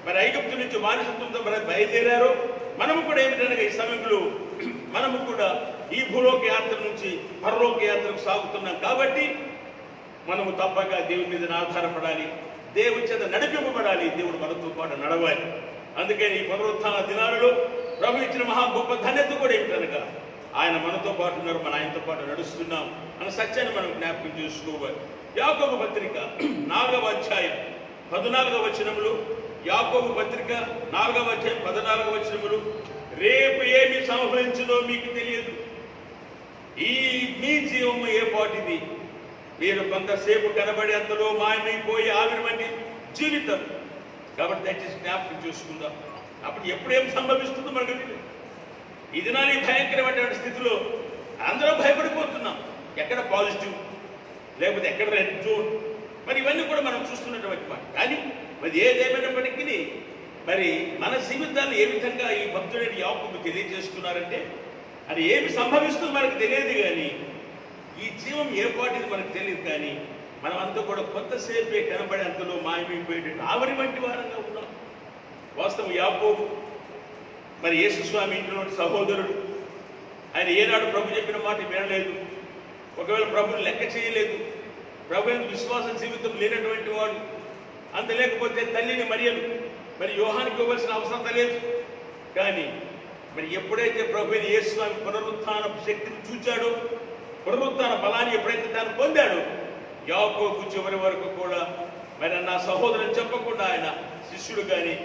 మరి ఐగుప్తు నుంచి బానిసత్వంతో మరి బయలుదేరారో మనము కూడా ఏమిటనగా ఈ సమయంలో మనము కూడా ఈ భూలోక యాత్ర నుంచి పరలోక యాత్రకు సాగుతున్నాం. కాబట్టి మనము తప్పక దేవుని మీద ఆధారపడాలి, దేవుని చేత నడిపింపబడాలి, దేవుడు మనతో పాటు నడవాలి. అందుకని ఈ పునరుత్థాన దినాలలో ప్రభు ఇచ్చిన మహా గొప్ప ధన్యత కూడా ఏమిటనగా ఆయన మనతో పాటు ఉన్నారు, మన ఆయనతో పాటు నడుస్తున్నాం అన్న సత్యాన్ని మనం జ్ఞాపకం చేసుకోవాలి. యాకోబు పత్రిక 4వ అధ్యాయం 14వ వచనములు, యాకోబు పత్రిక 4వ అధ్యాయం 14వ వచనములు, రేపు ఏమి సంభవించునో మీకు తెలియదు, ఈ మీ జీవము ఏ పాటిది? మీరు కొంతసేపు కనబడి అందులో మాయమైపోయి ఆవిరి వంటి జీవితం. కాబట్టి దయచేసి జ్ఞాపకం చేసుకుందాం. అప్పుడు ఎప్పుడేం సంభవిస్తుందో మనకు తెలియదు. ఈ దినాన్ని భయంకరమైనటువంటి స్థితిలో అందరం భయపడిపోతున్నాం. ఎక్కడ పాజిటివ్, లేకపోతే ఎక్కడ రెడ్ జోన్, మరి ఇవన్నీ కూడా మనం చూస్తున్నటువంటి మాట. కానీ మరి ఏదేమైనప్పటికీ మరి మన జీవితాన్ని ఏ విధంగా ఈ భక్తుడైన యాకోబు తెలియజేస్తున్నారంటే, అది ఏమి సంభవిస్తుందో మనకు తెలియదు, కానీ ఈ జీవం ఏ పాటిది మనకు తెలియదు. కానీ మనం అంతా కూడా కొంతసేపే కనబడి అంతలో మాయమైపోయేటట్టు ఆవిరి వంటి వారంగా ఉన్నాం. వాస్తవం యాకోబు మరి యేసుస్వామి ఇంట్లో సహోదరుడు. ఆయన ఏనాడు ప్రభు చెప్పిన మాట వినలేదు. ఒకవేళ ప్రభుని లెక్క చేయలేదు. ప్రభు విశ్వాస జీవితం లేనటువంటి వాడు. అంత లేకపోతే తల్లిని మరియను మరి యోహానికి ఇవ్వాల్సిన అవసరం లేదు. కానీ మరి ఎప్పుడైతే ప్రభు యేసుస్వామి పునరుత్థాన శక్తిని చూచాడో, పునరుత్థాన బలాన్ని ఎప్పుడైతే తాను పొందాడో, యాకోబు చివరి వరకు కూడా మరి నా సహోదరుని చెప్పకుండా ఆయన శిష్యుడు కానీ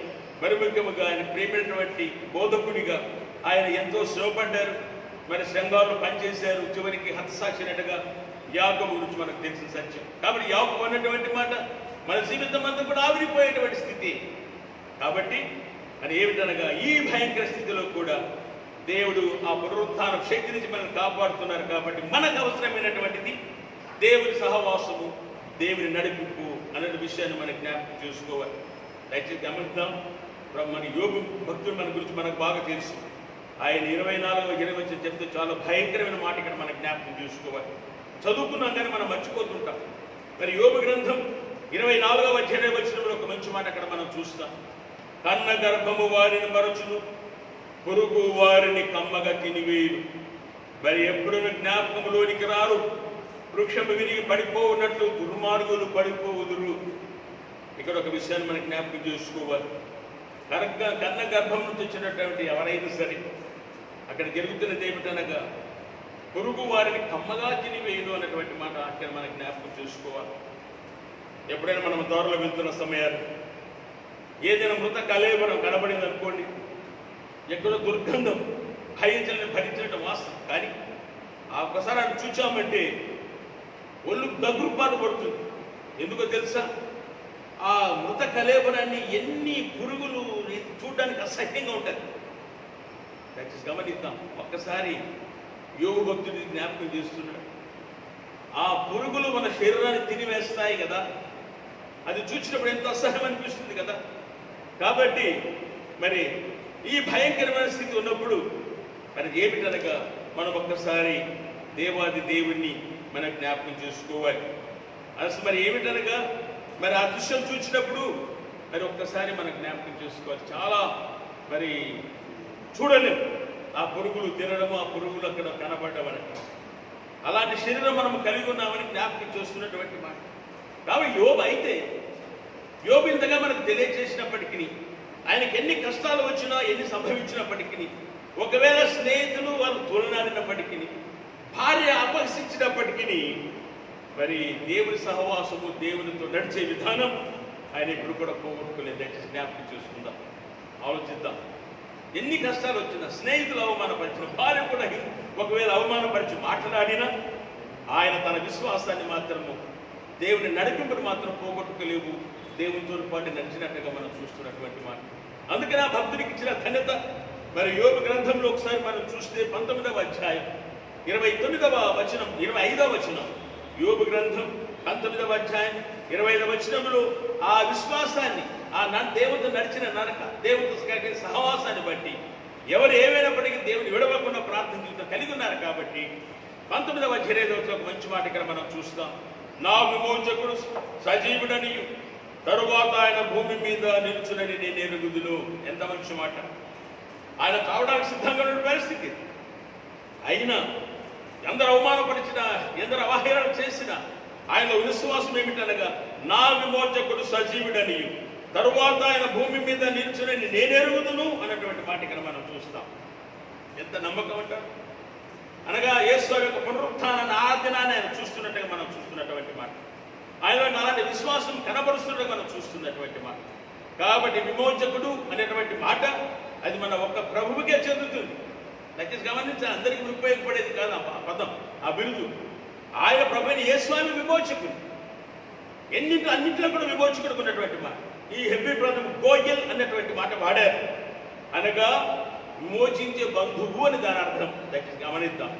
మరి ముఖ్యముగా ఆయన ప్రేమైనటువంటి బోధకుడిగా ఆయన ఎంతో శ్రమపడ్డారు. మరి సంఘాలు పనిచేశారు. చివరికి హతసాక్షినట్టుగా యాకోబు గురించి మనకు తెలిసిన సత్యం. కాబట్టి యాకోబు అన్నటువంటి మాట మన జీవితం అంతా కూడా ఆవిరిపోయేటువంటి స్థితి. కాబట్టి అది ఏమిటనగా ఈ భయంకర స్థితిలో కూడా దేవుడు ఆ పునరుత్థాన శక్తి నుంచి మనం కాపాడుతున్నారు. కాబట్టి మనకు అవసరమైనటువంటిది దేవుని సహవాసము, దేవుని నడిపింపు అనే విషయాన్ని మనం జ్ఞాపకం చేసుకోవాలి. దయచేసి గమనిద్దాం. మన యోగు భక్తుడు మన గురించి మనకు బాగా తెలుసు. ఆయన 24-20 చెప్తే చాలా భయంకరమైన మాట ఇక్కడ మనం జ్ఞాపకం చేసుకోవాలి. చదువుకున్నాం కానీ మనం మర్చిపోతుంటాం. మరి యోగు గ్రంథం 24-20 ఒక మంచి మాట అక్కడ మనం చూస్తాం. కన్న గర్భము వారిని మరచును, పురుగు వారిని కమ్మగా తినివేయును. మరి ఎప్పుడూ జ్ఞాపకములోనికి రారు. వృక్షము విరిగి పడిపోవున్నట్లు దుర్మార్గులు పడిపోవుదురు. ఇక్కడ ఒక విషయాన్ని మనం జ్ఞాపకం చేసుకోవాలి. కన్న గర్భం నుంచి వచ్చినటువంటి ఎవరైనా సరే అక్కడ జరుగుతున్నది ఏమిటనగా పురుగు వారిని కమ్మగా తినివేయును అన్నటువంటి మాట అక్కడ మనం జ్ఞాపకం చేసుకోవాలి. ఎప్పుడైనా మనం దారిలో వెళ్తున్న సమయాలు ఏదైనా మృత కళేబరం కనబడింది అనుకోండి, ఎక్కడో దుర్గంధం భరించినట్టు వాసన, కానీ ఆ ఒకసారి అటు చూచామంటే ఒళ్ళు దగ్గుపాటు పడుతుంది. ఎందుకో తెలుసా? ఆ మృత కళేబరాన్ని ఎన్ని పురుగులు చూడడానికి అసహ్యంగా ఉంటుంది. దయచేసి గమనిద్దాం. ఒక్కసారి యోగు భక్తుడి జ్ఞాపకం చేస్తున్నాడు. ఆ పురుగులు మన శరీరాన్ని తినివేస్తాయి కదా, అది చూసినప్పుడు ఎంతో అసహ్యం అనిపిస్తుంది కదా. కాబట్టి మరి ఈ భయంకరమైన స్థితి ఉన్నప్పుడు మరి ఏమిటనగా మనం ఒక్కసారి దేవాది దేవుణ్ణి మనం జ్ఞాపకం చేసుకోవాలి. అసలు మరి ఏమిటనగా మరి ఆ దృశ్యం చూసినప్పుడు మరి ఒక్కసారి మనం జ్ఞాపకం చేసుకోవాలి. చాలా మరి చూడలేము ఆ పురుగులు తినడము, ఆ పురుగులు అక్కడ కనబడ్డమని. అలాంటి శరీరం మనం కలిగి ఉన్నామని జ్ఞాపకం చేస్తున్నటువంటి మాట. కాబట్టి యోబు అయితే యోబు ఇంతగా మనకు తెలియజేసినప్పటికీ, ఆయనకి ఎన్ని కష్టాలు వచ్చినా ఎన్ని సంభవించినప్పటికీ, ఒకవేళ స్నేహితులు వాళ్ళు తోలనాడినప్పటికీ, భార్య అపహసించినప్పటికీ, మరి దేవుని సహవాసము, దేవునితో నడిచే విధానం ఆయన ఇప్పుడు కూడా పోగొట్టుకోలేదు. దయచేసి జ్ఞాపకం చేసుకుందాం, ఆలోచిద్దాం. ఎన్ని కష్టాలు వచ్చినా, స్నేహితులు అవమానపరిచిన, భార్య కూడా ఒకవేళ అవమానపరిచి మాట్లాడినా ఆయన తన విశ్వాసాన్ని మాత్రము, దేవుని నడిపింపును మాత్రం పోగొట్టుకోలేవు. దేవునితో పాటు నడిచినట్టుగా మనం చూస్తున్నటువంటి మాట. అందుకని ఆ భక్తుడికి ఇచ్చిన ధన్యత. మరి యోబు గ్రంథంలో ఒకసారి మనం చూస్తే 19వ అధ్యాయం 29వ వచనం 25వ వచనం, యోబు గ్రంథం 19వ అధ్యాయం 25వ వచనంలో ఆ విశ్వాసాన్ని, ఆ దేవునితో నడిచిన నడక, దేవునితో సహవాసాన్ని బట్టి ఎవరు ఏమైనప్పటికీ దేవుని విడవకుండా ప్రార్థన జీవితం కలిగి ఉన్నారు. కాబట్టి 19వ అధ్యాయంలో ఒక మంచి మాట ఇక్కడ మనం చూస్తాం. నా విమోచకుడు సజీవుడని, తరువాత ఆయన భూమి మీద నిలుచునని నేను ఎరుగుదును. ఎంత మంచి మాట! ఆయన చావడానికి సిద్ధంగా ఉన్న పరిస్థితి అయినా, ఎందరు అవమానపరిచినా, ఎందరు అవహేళన చేసినా ఆయన విశ్వాసం ఏమిటనగా, నా విమోచకుడు సజీవుడని, తరువాత ఆయన భూమి మీద నిలుచునని నేను ఎరుగుదును అన్నటువంటి మాట ఇక్కడ మనం చూస్తాం. ఎంత నమ్మకం అంటారు! అనగా యేసు యొక్క పునరుత్థానాన్ని, ఆ దినాన్ని ఆయన చూస్తున్నట్టుగా మనం చూస్తున్నటువంటి మాట. ఆయన అలాంటి విశ్వాసం కనబరుస్తున్నట్టుగా మనం చూస్తున్నటువంటి మాట. కాబట్టి విమోచకుడు అనేటువంటి మాట అది మన ఒక్క ప్రభువుకే చెందుతుంది. దయచేసి గమనించాలి, అందరికీ ఉపయోగపడేది కాదు ఆ పదం, ఆ బిరుదు. ఆయన ప్రభువైన యేసుస్వామి విమోచకుడు, అన్నింటిలో కూడా విమోచకుడు ఉన్నటువంటి మాట. ఈ హెబ్రీ గ్రంథం గోయల్ అన్నటువంటి మాట వాడారు, అనగా విమోచించే బంధువు అని దాని అర్థం. దయచేసి గమనిద్దాం.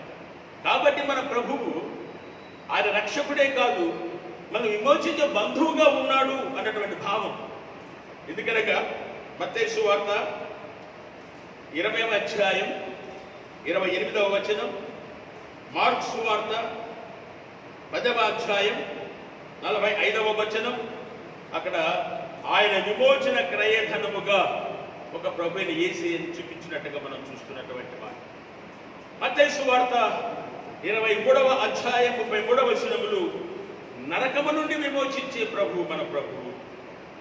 కాబట్టి మన ప్రభువు ఆయన రక్షకుడే కాదు, మనం విమోచించే బంధువుగా ఉన్నాడు అన్నటువంటి భావం. ఎందుకనగా మత్తయి సువార్త 20వ అధ్యాయం 28వ వచనం, మార్కు సువార్త 10వ అధ్యాయం 45వ వచనం, అక్కడ ఆయన విమోచన క్రయధనముగా ఒక ప్రభువుని యేసుని చూపించినట్టుగా మనం చూస్తున్నటువంటి మాట. మత్తయి సువార్త 23వ అధ్యాయం 33వ వచనములు నరకము నుండి విమోచించే ప్రభువు మన ప్రభువు.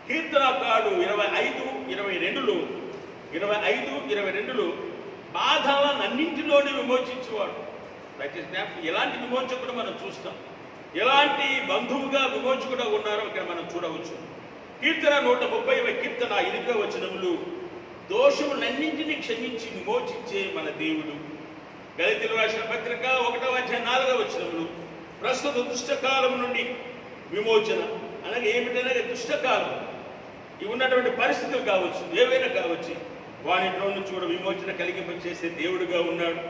కీర్తనకారుడు 25:22లో బాధలన్నింటిలోని విమోచించేవాడు. దయచేసి ఎలాంటి విమోచకుడు మనం చూస్తాం, ఎలాంటి బంధువుగా విమోచకుడు ఉన్నారో ఇక్కడ మనం చూడవచ్చు. కీర్తన 130వ కీర్తన 8వ వచనములు దోషములన్నింటినీ క్షమించి విమోచించే మన దేవుడు. గలతీయులకు రాసిన పత్రిక 1వ అధ్యాయం 4వ వచనములు ప్రస్తుత దుష్టకాలం నుండి విమోచన, అనగా ఏమిటనగా దుష్టకాలం, ఇవి ఉన్నటువంటి పరిస్థితులు కావచ్చు, ఏవైనా కావచ్చు, వానిలో నుంచి కూడా విమోచన కలిగింపచేసే దేవుడుగా ఉన్నాడు.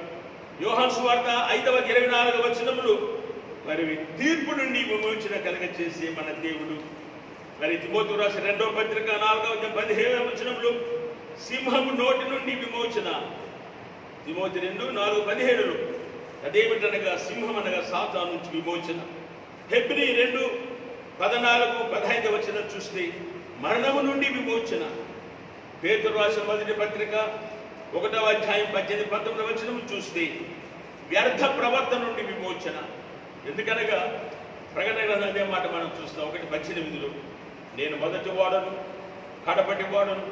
యోహాను సువార్త 5:24 వచనములు మరి తీర్పు నుండి విమోచన కలిగచేసే మన దేవుడు. మరి తిమోతికి రాసిన 2వ పత్రిక 4వ అధ్యాయం 17వ వచనములు సింహము నోటి నుండి విమోచన. తిమోతి 2:4-17 అదేమిటనగా సింహం అనగా సాతాను నుంచి విమోచన. హెబ్రీ 2:14-15 వచనం చూస్తే మరణము నుండి విమోచన. పేతురు రాసిన మొదటి పత్రిక 1వ అధ్యాయం 18-19 వచనం చూస్తే వ్యర్థ ప్రవర్తన నుండి విమోచన. ఎందుకనగా ప్రకటన గ్రంథం అదే మాట మనం చూస్తాం. 1:18 నేను మొదటి వాడను కడపటి వాడను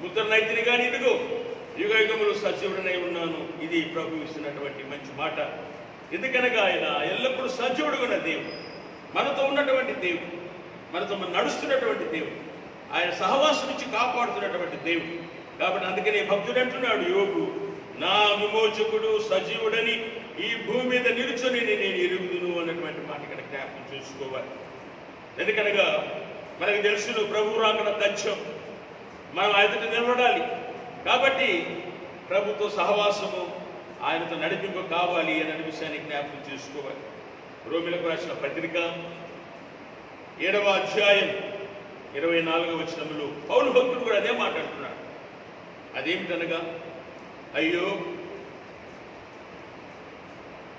ముద్రనైతిని కానీ ఇదిగో యుగయుగములు సజీవుడనై ఉన్నాను. ఇది ప్రభు ఇస్తున్నటువంటి మంచి మాట. ఎందుకనగా ఆయన ఎల్లప్పుడూ సజీవుడుగా ఉన్న దేవుడు, మనతో ఉన్నటువంటి దేవుడు, మనతో నడుస్తున్నటువంటి దేవుడు, ఆయన సహవాసం నుంచి కాపాడుతున్నటువంటి దేవుడు. కాబట్టి అందుకనే భక్తుడు అంటున్నాడు యోగు, నా విమోచకుడు సజీవుడని ఈ భూమి మీద నిలుచొని నేను ఎరుగుదును అన్నటువంటి మాట ఇక్కడ జ్ఞాపకం చేసుకోవాలి. ఎందుకనగా మనకు తెలుసును ప్రభు రాకడ తథ్యం, మనం ఆయనతో నిలబడాలి. కాబట్టి ప్రభుతో సహవాసము, ఆయనతో నడిపింపు కావాలి అనే విషయాన్ని జ్ఞాపకం చేసుకోవాలి. రోమిలకు రాసిన పత్రిక 7వ అధ్యాయం 24వ వచనములో పౌలు భక్తుడు కూడా అదే మాట్లాడుతున్నాడు. అదేమిటనగా అయ్యో,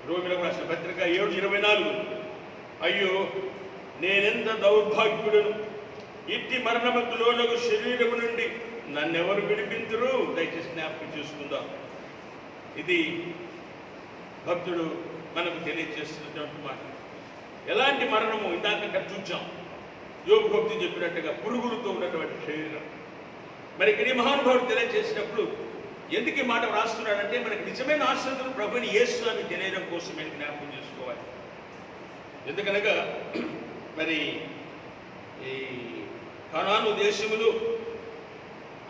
రోమిలకు రాసిన పత్రిక 7:24 అయ్యో నేనెంత దౌర్భాగ్యుడను, ఇట్టి మరణముకు లోనగు శరీరము నుండి నన్నెవరు విడిపించరు. దయచేసి జ్ఞాపకం చేసుకుందాం. ఇది భక్తుడు మనకు తెలియజేస్తున్నటువంటి మాట. ఎలాంటి మరణము ఇందాక అక్కడ చూచాం. యోగు భక్తి చెప్పినట్టుగా పురుగులతో ఉన్నటువంటి శరీరం. మరి ఇక్కడ ఈ మహానుభావుడు తెలియజేసినప్పుడు ఎందుకు ఈ మాట రాస్తున్నాడంటే మనకి నిజమైన ఆశ్రతులు ప్రభుని యేసు అని తెలియడం కోసమే జ్ఞాపకం చేసుకోవాలి. ఎందుకనగా మరి ఈ కనాను దేశములు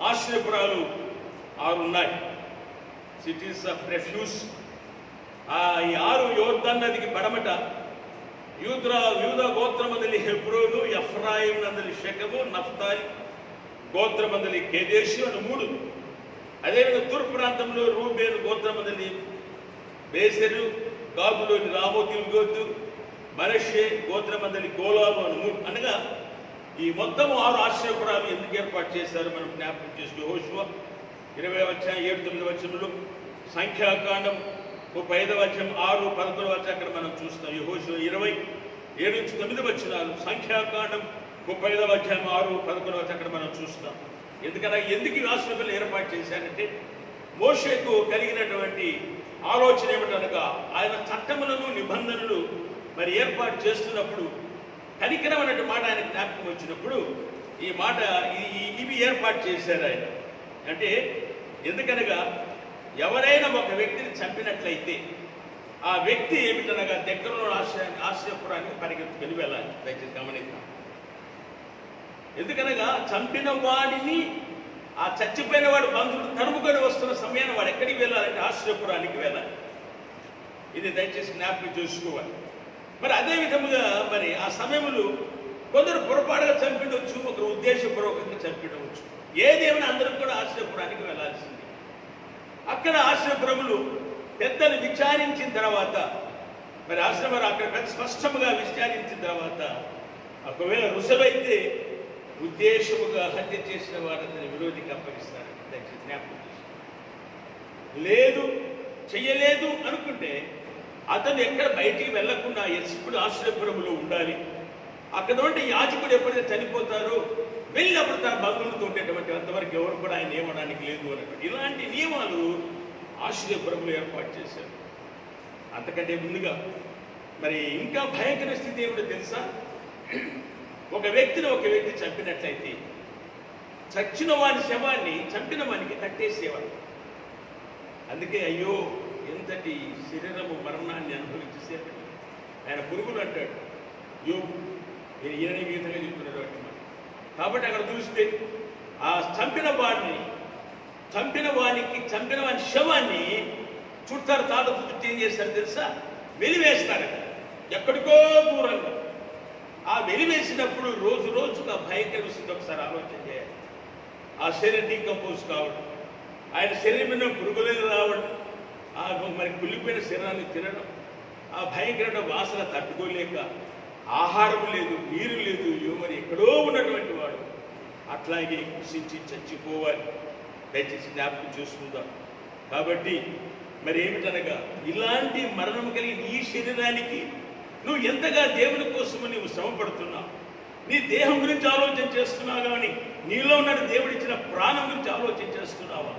ఆశ్రయపురాలు 6 ఉన్నాయి, సిటీస్ ఆఫ్ రెఫ్యూజ్. ఈ 6 యోర్దాను నదికి పడమట యూద గోత్రమందలి హెబ్రోను, ఎఫ్రాయిం నందలి షెకెము, నఫ్తాలి గోత్రమందలి కేదేశు అని 3. అదేవిధంగా తూర్పు ప్రాంతంలో రూబేను గోత్రమందలి బేసెరు, గాదులోని రామోతిల్ గోతు, మనషే గోత్రమందలి గోలాను అని 3. అనగా ఈ మొత్తం 6 ఆశ్రయపురాలు ఎందుకు ఏర్పాటు చేశారు మనం జ్ఞాపకం చేసుకో. యెహోషువ 20వ అధ్యాయం 7-9 వచనములు, సంఖ్యాకాండం 35వ అధ్యాయం 6-11 వచనం అక్కడ మనం చూస్తాం. యెహోషువ 20:7-9 వచనాలు, సంఖ్యాకాండం 35వ అధ్యాయం 6-11 వచనం అక్కడ మనం చూస్తాం. ఎందుకన్నా ఎందుకు ఈ ఆశ్రయాలు ఏర్పాటు చేశారంటే మోషేకు కలిగినటువంటి ఆలోచన ఏమిటనగా ఆయన చట్టములను నిబంధనలు మరి ఏర్పాటు చేస్తున్నప్పుడు కనికరం అన్నట్టు మాట ఆయన జ్ఞాపకం వచ్చినప్పుడు ఈ మాట ఇవి ఏర్పాటు చేశారు ఆయన. అంటే ఎందుకనగా ఎవరైనా ఒక వ్యక్తిని చంపినట్లయితే ఆ వ్యక్తి ఏమిటనగా దగ్గరలో ఆశ్రయపురానికి పరిగెత్తుకొని వెళ్ళాలి. దయచేసి గమనిద్దాం. ఎందుకనగా చంపిన వాడిని ఆ చచ్చిపోయిన వాడు బంధువులు తరుముకొని వస్తున్న సమయాన్ని వాడు ఎక్కడికి వెళ్ళాలంటే ఆశ్రయపురానికి వెళ్ళాలి. ఇది దయచేసి జ్ఞాపకం చేసుకోవాలి. మరి అదే విధముగా మరి ఆ సమయంలో కొందరు పొరపాటుగా చంపిండవచ్చు, ఒకరు ఉద్దేశపూర్వకంగా చంపిండవచ్చు. ఏదేమైనా అందరూ కూడా ఆశ్రయపురానికి వెళ్ళాల్సింది. అక్కడ ఆశ్రయపురములు పెద్దలు విచారించిన తర్వాత, మరి ఆశ్రమం అక్కడ పెద్ద స్పష్టంగా విచారించిన తర్వాత, ఒకవేళ రుసవైతే ఉద్దేశముగా హత్య చేసిన వారిని విరోధికి అప్పగిస్తారు. దయచేసి జ్ఞాపకం చేసుకోండి. లేదు చెయ్యలేదు అనుకుంటే అతను ఎక్కడ బయటికి వెళ్లకుండా ఎప్పుడు ఆశ్రయపురములో ఉండాలి. అక్కడ నుండి యాజకుడు ఎప్పుడైతే చనిపోతారో వెళ్ళినప్పుడు తన బంధువులతో ఉండేటువంటి అంతవరకు ఎవరు కూడా ఆయన ఏమనడానికి లేదు అన్నటువంటి ఇలాంటి నియమాలు ఆశ్రయపురములు ఏర్పాటు చేశారు. అంతకంటే ముందుగా మరి ఇంకా భయంకర స్థితి ఏమిటో తెలుసా? ఒక వ్యక్తి చంపినట్లయితే చచ్చిన వాని శవాన్ని చంపిన వానికి కట్టేసేవాడు. అందుకే అయ్యో ఎంతటి శరీరము మరణాన్ని అనుభవించేసేది ఆయన పురుగులు అంటాడు. ఈయన ఈ విధంగా చెప్తున్నాడు మాట. కాబట్టి అక్కడ చూస్తే ఆ చంపిన వాని శవాన్ని చుట్టారు తాత చుట్టూ ఏం చేస్తారు తెలుసా? వెలివేస్తారు ఎక్కడికో దూరంగా. ఆ వెలివేసినప్పుడు రోజు రోజుగా భయంకర స్థితి ఒకసారి ఆలోచన చేయాలి. ఆ శరీరం డీకంపోజ్ కావడం, ఆయన శరీరం మీద పురుగులేదు రావడం, ఆ మరి కుళ్ళిపోయిన శరీరాన్ని తినడం, ఆ భయంకరమైన వాసన తట్టుకోలేక ఆహారం లేదు, నీరు లేదు, మరి ఎక్కడో ఉన్నటువంటి వాడు అట్లాగే కృషించి చచ్చిపోవాలి. దయచేసి జ్ఞాపకం చేసుకుందాం. కాబట్టి మరి ఏమిటనగా ఇలాంటి మరణం కలిగిన ఈ శరీరానికి నువ్వు ఎంతగా దేవుని కోసము నువ్వు శ్రమపడుతున్నావు, నీ దేహం గురించి ఆలోచన చేస్తున్నావు కానీ నీలో ఉన్న దేవుడిచ్చిన ప్రాణం గురించి ఆలోచన చేస్తున్నావా?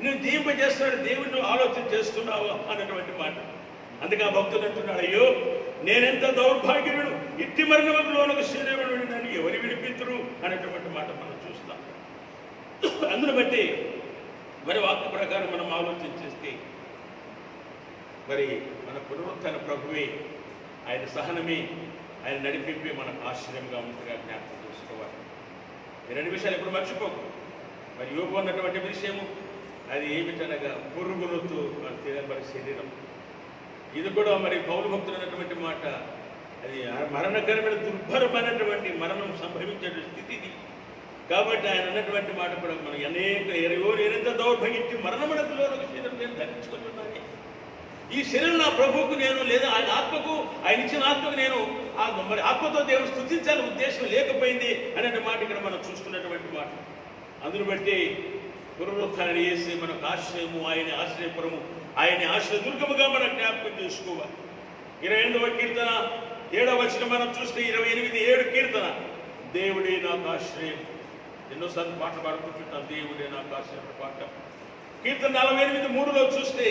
నువ్వు దీంపజేస్తున్నాడు దేవుడిని నువ్వు ఆలోచన చేస్తున్నావా అన్నటువంటి మాట. అందుకే ఆ భక్తుడు అంటున్నాడు, అయ్యో నేనెంత దౌర్భాగ్యుడు, ఇట్టి మరణంలోనకు శరీరం నన్ను ఎవరు విడిపించరు అనేటువంటి మాట మనం చూస్తాం. అందును బట్టి మరి వాక్య ప్రకారం మనం ఆలోచన చేస్తే మరి మన పునరుత్థాన ప్రభువే, ఆయన సహనమే, ఆయన నడిపింపే మనకు ఆశ్చర్యంగా ఉంటుందిగా జ్ఞాపకం చేసుకోవాలి. ఈ రెండు విషయాలు ఎప్పుడు మర్చిపోకు. మరి యోగు అన్నటువంటి విషయము అది ఏమిటనగా పురుగులతో తినబడి శరీరం. ఇది కూడా మరి పౌలు భక్తులు అన్నటువంటి మాట. అది మరణకరమైన దుర్భరమైనటువంటి మరణం సంభవించే స్థితి ఇది. కాబట్టి ఆయన అన్నటువంటి మాట కూడా మనం నేనెంత దౌర్భాగ్యించి మరణమునకులో శరీరం నేను ధరించుకుంటున్నాను. ఈ శరీరం నా ప్రభువుకు నేను లేదా ఆయన ఆత్మకు, ఆయన ఇచ్చిన ఆత్మకు నేను మరి ఆత్మతో దేవుడు స్తుతించాలని ఉద్దేశం లేకపోయింది అనే మాట ఇక్కడ మనం చూస్తున్నటువంటి మాట. అందును బట్టి పునరుత్థానం చేసి మనకు ఆశ్రయము, ఆయన ఆశ్రయపురము, ఆయన ఆశ్రయదుర్గముగా మనం జ్ఞాపకం చేసుకోవాలి. 22వ కీర్తన 7వ వచనం మనం చూస్తే 28:7 కీర్తన, దేవుడే నాకు ఆశ్రయం. ఎన్నోసార్లు పాటలు పాడుకుంటుంటాం, దేవుడే నాకు ఆశ్రయం పాట. కీర్తన 48:3లో చూస్తే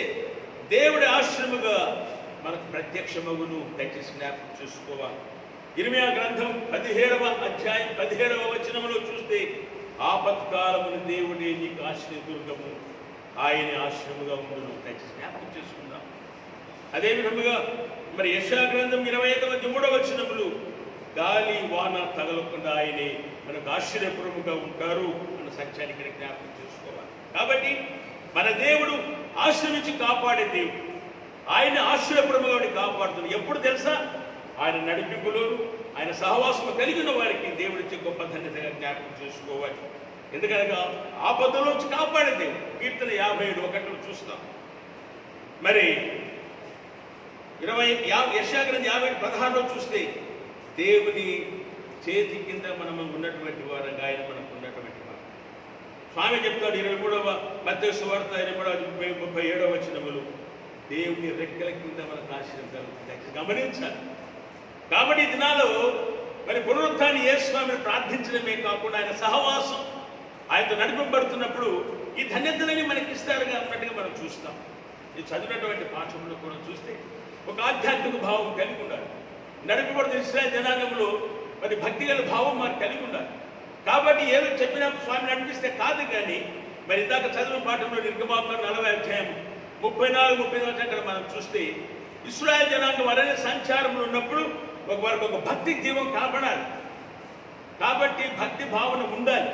దేవుడి ఆశ్రయముగా మనకు ప్రత్యక్షమగును. దయచేసి జ్ఞాపకం చేసుకోవాలి. ఇర్మియా గ్రంథం 17వ అధ్యాయం 17వ వచనంలో చూస్తే ఆపత్కాలమున దేవుడే నీకు ఆశ్రయదుర్గము, ఆయన ఆశ్రయముగా ఉండును. దయచేసి జ్ఞాపకం చేసుకుందాం. అదే విధముగా మరి యెషయా గ్రంథం 25:3 వచనములు గాలి వాన తగలకుండా ఆయనే మనకు ఆశ్రయపురముగా ఉంటారు అన్న సత్యాన్ని ఇక్కడ జ్ఞాపకం చేసుకోవాలి. కాబట్టి మన దేవుడు ఆశ్రమించి కాపాడే దేవుడు, ఆయన ఆశ్రయపురముగా కాపాడుతున్నాడు. ఎప్పుడు తెలుసా? ఆయన నడిపింపులోను ఆయన సహవాసము కలిగిన వారికి దేవుడిచ్చే గొప్ప ధన్యతగా జ్ఞాపకం చేసుకోవాలి. ఎందుకనగా ఆపదలోంచి కాపాడే దేవుడు. కీర్తన 57:1 చూస్తాం. మరి యెషయా గ్రంథం 50:16లో చూస్తే దేవుని చేతి కింద మనం ఉన్నటువంటి వారంగా ఆయన మనకు ఉన్నటువంటి వారు. స్వామి చెప్తాడు 23వ మత్తయి సువార్త 37వ వచనములు, దేవుని రెక్కల కింద మనకు ఆశ్రయం కలుగుతుంది. గమనించాలి. కాబట్టి ఈ దినాల్లో మరి పునరుత్థానం యేసుస్వామిని ప్రార్థించడమే కాకుండా ఆయన సహవాసం, ఆయనతో నడిపబడుతున్నప్పుడు ఈ ధన్యతలని మనకి ఇస్తారుగా అన్నట్టుగా మనం చూస్తాం. ఈ చదివినటువంటి పాఠంలో కూడా చూస్తే ఒక ఆధ్యాత్మిక భావం కలిగి ఉండాలి. నడిపబడుతున్న ఇశ్రాయేలు జనాంగంలో మరి భక్తి గల భావం మనకు కలిగి ఉండాలి. కాబట్టి ఏదో చెప్పినా స్వామి నడిపిస్తే కాదు, కానీ మరి ఇందాక చదివిన పాఠంలో నిర్గమాకాండం 40వ అధ్యాయం 34-35 అక్కడ మనం చూస్తే ఇశ్రాయేలు జనాంగం అరణ్య సంచారంలో ఉన్నప్పుడు వారికి ఒక భక్తి జీవం కనపడాలి. కాబట్టి భక్తి భావన ఉండాలి.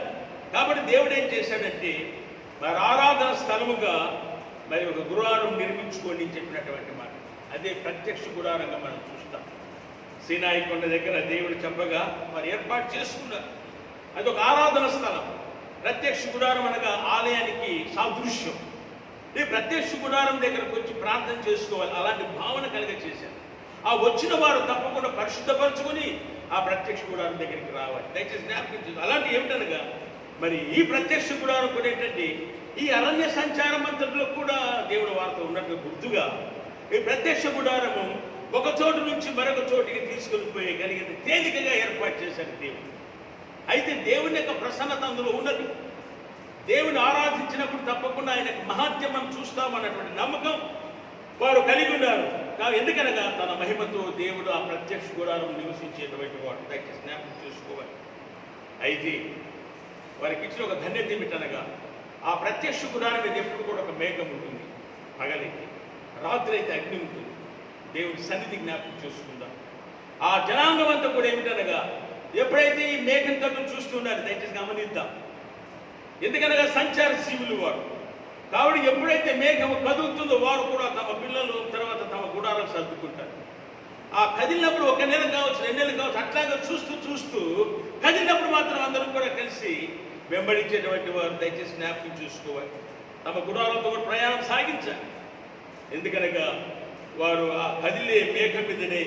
కాబట్టి దేవుడు ఏం చేశాడంటే మరి ఆరాధన స్థలముగా మరి ఒక గుడారం నిర్మించుకోండి అని చెప్పినటువంటి మాట. అదే ప్రత్యక్ష గుడారంగా మనం చూస్తాం. సీనాయి కొండ దగ్గర దేవుడు చెప్పగా మరి ఏర్పాటు చేసుకున్నారు. అది ఒక ఆరాధన స్థలం. ప్రత్యక్ష గుడారం అనగా ఆలయానికి సాదృశ్యం. ఈ ప్రత్యక్ష గుడారం దగ్గరకు వచ్చి ప్రార్థన చేసుకోవాలి, అలాంటి భావన కలిగ చేశారు. ఆ వచ్చిన వారు తప్పకుండా పరిశుద్ధపరచుకొని ఆ ప్రత్యక్ష గుడారం దగ్గరికి రావాలి. దయచేసి జ్ఞాపకం చేసుకోవాలి. అలాంటి ఏమిటనగా మరి ఈ ప్రత్యక్ష గుడారం కూడా ఏంటంటే ఈ అరణ్య సంచారం అంతట్లో కూడా దేవుడు వారితో ఉన్నట్టు గుర్తుగా ఈ ప్రత్యక్ష గుడారము ఒక చోటు నుంచి మరొక చోటికి తీసుకెళ్ళిపోయే కలిగిన తేలికగా ఏర్పాటు చేశారు దేవుడు. అయితే దేవుని యొక్క ప్రసన్నత అందులో ఉన్నది. దేవుని ఆరాధించినప్పుడు తప్పకుండా ఆయన మహాత్యం మనం చూస్తామన్నటువంటి నమ్మకం వారు కలిగి ఉన్నారు. ఎందుకనగా తన మహిమతో దేవుడు ఆ ప్రత్యక్ష గుడారం నివసించేటువంటి వాడు. దయచేసి జ్ఞాపకం చేసుకోవాలి. అయితే వారికి ఇచ్చిన ఒక ధన్యత ఏమిటనగా ఆ ప్రత్యక్ష గుడారం మీద ఎప్పుడు కూడా ఒక మేఘం ఉంటుంది, పగలైతే, రాత్రి అయితే అగ్ని ఉంటుంది. దేవుడి సన్నిధి జ్ఞాపకం చేసుకుందాం. ఆ జనాంగం అంతా కూడా ఏమిటనగా ఎప్పుడైతే ఈ మేఘం తట్టు చూస్తున్నారు, దయచేసి గమనిద్దాం. ఎందుకనగా సంచార జీవులు వారు. కాబట్టి ఎప్పుడైతే మేఘం కదులుతుందో వారు కూడా తమ పిల్లలు తర్వాత తమ గుడారాలు సర్దుకుంటారు. ఆ కదిలినప్పుడు ఒక నెల కావచ్చు, 2 నెలలు కావచ్చు, అట్లాగా చూస్తూ చూస్తూ కదిలినప్పుడు మాత్రం అందరం కూడా కలిసి వెంబడించేటువంటి వారు. దయచేసి జ్ఞాపకం చూసుకోవాలి. తమ గుడారాలతో కూడా ప్రయాణం సాగించాలి. ఎందుకనగా వారు ఆ కదిలే మేఘం మీదనే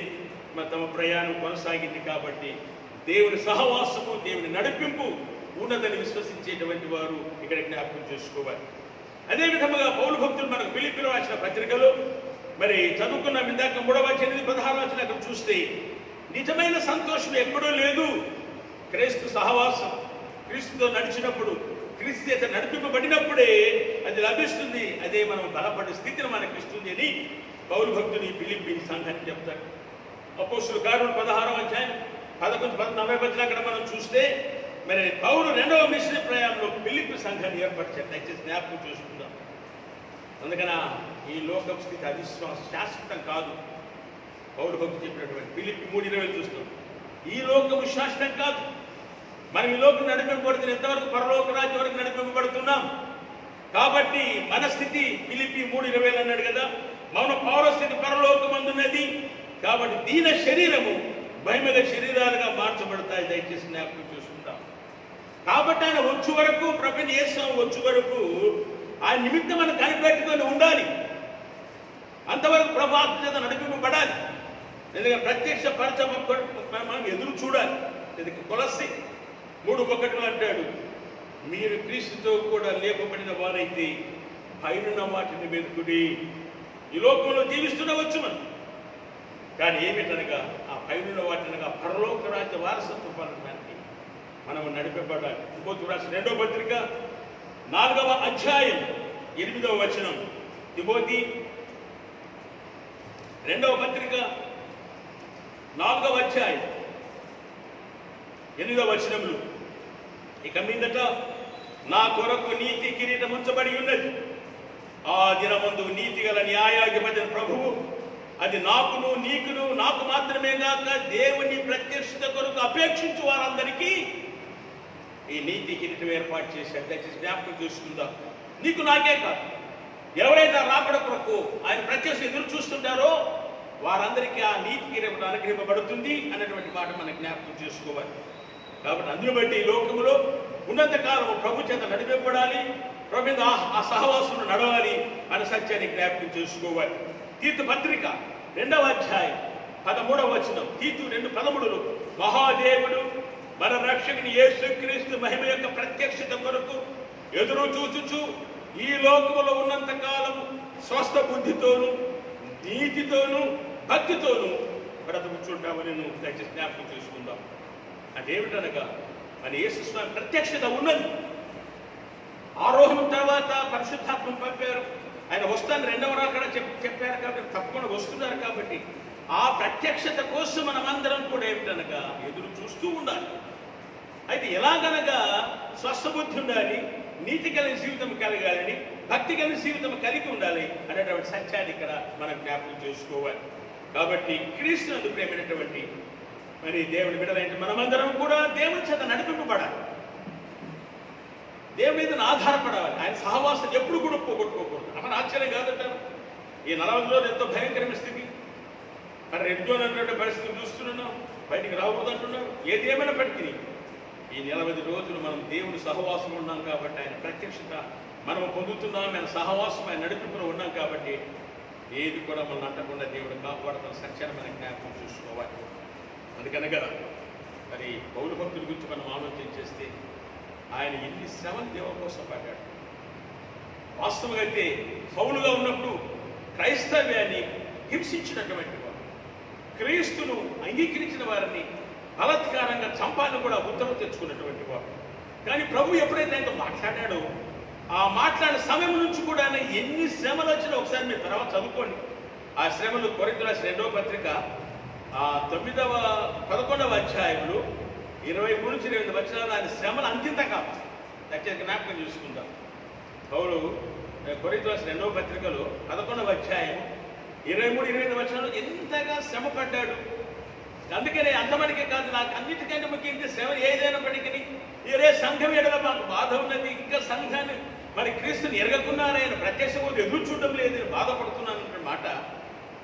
తమ ప్రయాణం కొనసాగింది. కాబట్టి దేవుని సహవాసము, దేవుని నడిపింపు ఉన్నదని విశ్వసించేటువంటి వారు ఇక్కడ జ్ఞాపకం చేసుకోవాలి. అదేవిధంగా పౌలు భక్తులు మనకు ఫిలిప్పీయులకు రాసిన పత్రికలో మరి చదువుకున్న ఇందాక 3:8-16 అక్కడ చూస్తే నిజమైన సంతోషం ఎక్కడో లేదు. క్రీస్తు సహవాసం, క్రీస్తుతో నడిచినప్పుడు, క్రీస్తు చేత నడిపింపబడినప్పుడే అది లభిస్తుంది. అదే మనం బలపడే స్థితిని మనకి ఇస్తుంది అని పౌలు భక్తులు ఈ ఫిలిప్పీ సంఘాన్ని చెప్తారు. అపోస్తుల కార్యములు 11:11-14 అక్కడ మనం చూస్తే మరి పౌలు 2వ మిషనరీ ప్రయాణంలో ఫిలిప్పీ సంఘాన్ని ఏర్పరిచారు. దయచేసి జ్ఞాపకం చూసుకుందాం. అందుకన ఈ లోకం స్థితి అవిశ్వాసం శాశ్వతం కాదు. పౌలు భక్తులు చెప్పినటువంటి ఫిలిప్పీ 3:20 చూస్తాం. ఈ లోకము శాశ్వతం కాదు. మనం ఈ లోకం నడిపింపబడుతున్న ఎంతవరకు పరలోక రాజ్యం వరకు నడిపింపబడుతున్నాం. కాబట్టి మన స్థితి ఫిలిప్పీ 3:20 అన్నాడు కదా, మన పౌర స్థితి పరలోకమందున్నది. కాబట్టి దీన శరీరము మహిమగ శరీరాలుగా మార్చబడతాయి. దయచేసి జ్ఞాపకం చూసుకుంటాం. కాబట్టి ఆయన వచ్చు వరకు, ప్రభుని యేసు వచ్చు వరకు ఆ నిమిత్తం మనం కనిపెట్టుకొని ఉండాలి. అంతవరకు ప్రభు ఆత్మ చేత నడిపింపబడాలి. ఎందుకంటే ప్రత్యక్ష పరిచయం మనం ఎదురు చూడాలి. ఎందుకంటే కొలస్సీ 3:1 అంటాడు, మీరు క్రీస్తుతో కూడా లేపబడిన వారైతే పైనున్న వాటిని వెతుకుడి. ఈ లోకంలో జీవిస్తుండవచ్చు మనం, కానీ ఏమిటనగా ఆ పైనున్న వాటినగా పరలోక రాజ్య వారసత్వం పొందడానికి మనం నడిపబడాలి. తిమోతి రాసిన 2వ పత్రిక 4వ అధ్యాయం 8వ వచనం. తిమోతి 2వ పత్రిక 4వ అధ్యాయం 8వ వచనములు. ఇక మీదట నా కొరకు నీతి కిరీటం ఉంచబడి ఉన్నది. ఆ దినమందు నీతి గల న్యాయాధిపతి ప్రభువు అది నాకును నీకును నాకు మాత్రమే కాక దేవుని ప్రత్యక్షత కొరకు అపేక్షించు వారందరికీ ఈ నీతి కిరీటం ఏర్పాటు చేశారు. దయచేసి జ్ఞాపకం చేసుకుందాం. నీకు నాకే కాదు, ఎవరైతే రాకడ కొరకు ఆయన ప్రత్యక్ష ఎదురు చూస్తుంటారో వారందరికీ ఆ నీతి కిరీటం అనుగ్రహింపబడుతుంది అన్నటువంటి మాట మనం జ్ఞాపకం చేసుకోవాలి. కాబట్టి అందును బట్టి ఈ లోకములో ఉన్నంతకాలం ప్రభు చేత నడిపింపబడాలి, ప్రభు మీద ఆ సహవాసులు నడవాలి అనే సత్యాన్ని జ్ఞాపకం చేసుకోవాలి. తీతు పత్రిక 2వ అధ్యాయం 13వ వచనం. తీతు 2:13 మహాదేవుడు మన రక్షకుని యేసుక్రీస్తు మహిమ యొక్క ప్రత్యక్షత కొరకు ఎదురు చూచుచు ఈ లోకములో ఉన్నంత కాలం స్వస్థ బుద్ధితోను నీతితోను భక్తితోను బ్రతుకుచుంటామని దయచేసి జ్ఞాపకం చేసుకుందాం. అదేమిటనగా మన యేసు స్వామి ప్రత్యక్షత ఉన్నది. ఆరోహణం తర్వాత పరిశుద్ధాత్మ పంపారు. ఆయన వస్తాను 2వ రాకడ చెప్పారు కాబట్టి తప్పకుండా వస్తున్నారు. కాబట్టి ఆ ప్రత్యక్షత కోసం మనమందరం కూడా ఏమిటనగా ఎదురు చూస్తూ ఉండాలి. అయితే ఎలాగనగా స్వస్థబుద్ధి ఉండాలి, నీతి కలిగిన జీవితం కలగాలని, భక్తి కలిగిన జీవితం కలిగి ఉండాలి అనేటువంటి సత్యాన్ని ఇక్కడ మనం జ్ఞాపకం చేసుకోవాలి. కాబట్టి క్రీస్తునందు ప్రేమైనటువంటి మరి దేవుని బిడ్డలైన మనమందరం కూడా దేవుని చేత నడిపింపబడాలి. దేవుని మీద ఆధారపడాలి. ఆయన సహవాసం ఎప్పుడు కూడా పోగొట్టుకోకూడదు. మన ఆశ్చర్యం కాదంటారు. ఈ 40 రోజులు ఎంతో భయంకరమైన స్థితి. మరి రెడ్ జోన్ అన్నటువంటి పరిస్థితులు చూస్తున్నాం. బయటికి రాకూడదు అంటున్నారు. ఏది ఏమైనప్పటికీ ఈ 40 రోజులు మనం దేవుని సహవాసం ఉన్నాం కాబట్టి, ఆయన ప్రత్యక్షత మనం పొందుతున్నాం, ఆయన సహవాసం, ఆయన నడిపింపులో ఉన్నాం కాబట్టి ఏది కూడా మనం అంటకుండా దేవుడు కాపాడుతున్న సత్యాన్ని మనం జ్ఞాపకం చూసుకోవాలి. అందుకనగా మరి పౌలు భక్తుల గురించి మనం ఆలోచన చేస్తే ఆయన ఎన్ని శ్రమలు దేవుని కోసం పడ్డాడు. వాస్తవంగా అయితే పౌలుగా ఉన్నప్పుడు క్రైస్తవ్యాన్ని హింసించినటువంటి వారు, క్రీస్తును అంగీకరించిన వారిని బలాత్కారంగా చంపాలని కూడా ఉత్తర్వు తెచ్చుకున్నటువంటి వారు. కానీ ప్రభు ఎప్పుడైతే ఆయనతో మాట్లాడాడో ఆ మాట్లాడిన సమయం నుంచి కూడా ఎన్ని శ్రమలు వచ్చినా ఒకసారి మీరు తర్వాత చదువుకోండి. ఆ శ్రమలు కొరింథీయులకు రాసిన 2వ పత్రిక 11వ అధ్యాయంలో 23 నుంచి 28 వచనాలు ఆయన శ్రమలు అంతింత కాదు. దయచేసి జ్ఞాపకం చూసుకుందాం. పౌలు కొరింథీయులకు రాసిన 2వ పత్రికలో 11వ అధ్యాయం 23-28 వచనాలు ఎంతగా శ్రమ పడ్డాడు. అందుకనే అంతమనికే కాదు, నాకు అన్నిటికంటే ముఖ్యంగా శ్రమ ఏదైనప్పటికీ ఏరే సంఘం ఎడల మాకు బాధ ఉన్నది, ఇంకా సంఘాన్ని మరి క్రీస్తుని ఎరగకున్నారని ప్రత్యక్షంగా ఎదురు చూడడం లేదని బాధపడుతున్నానన్న మాట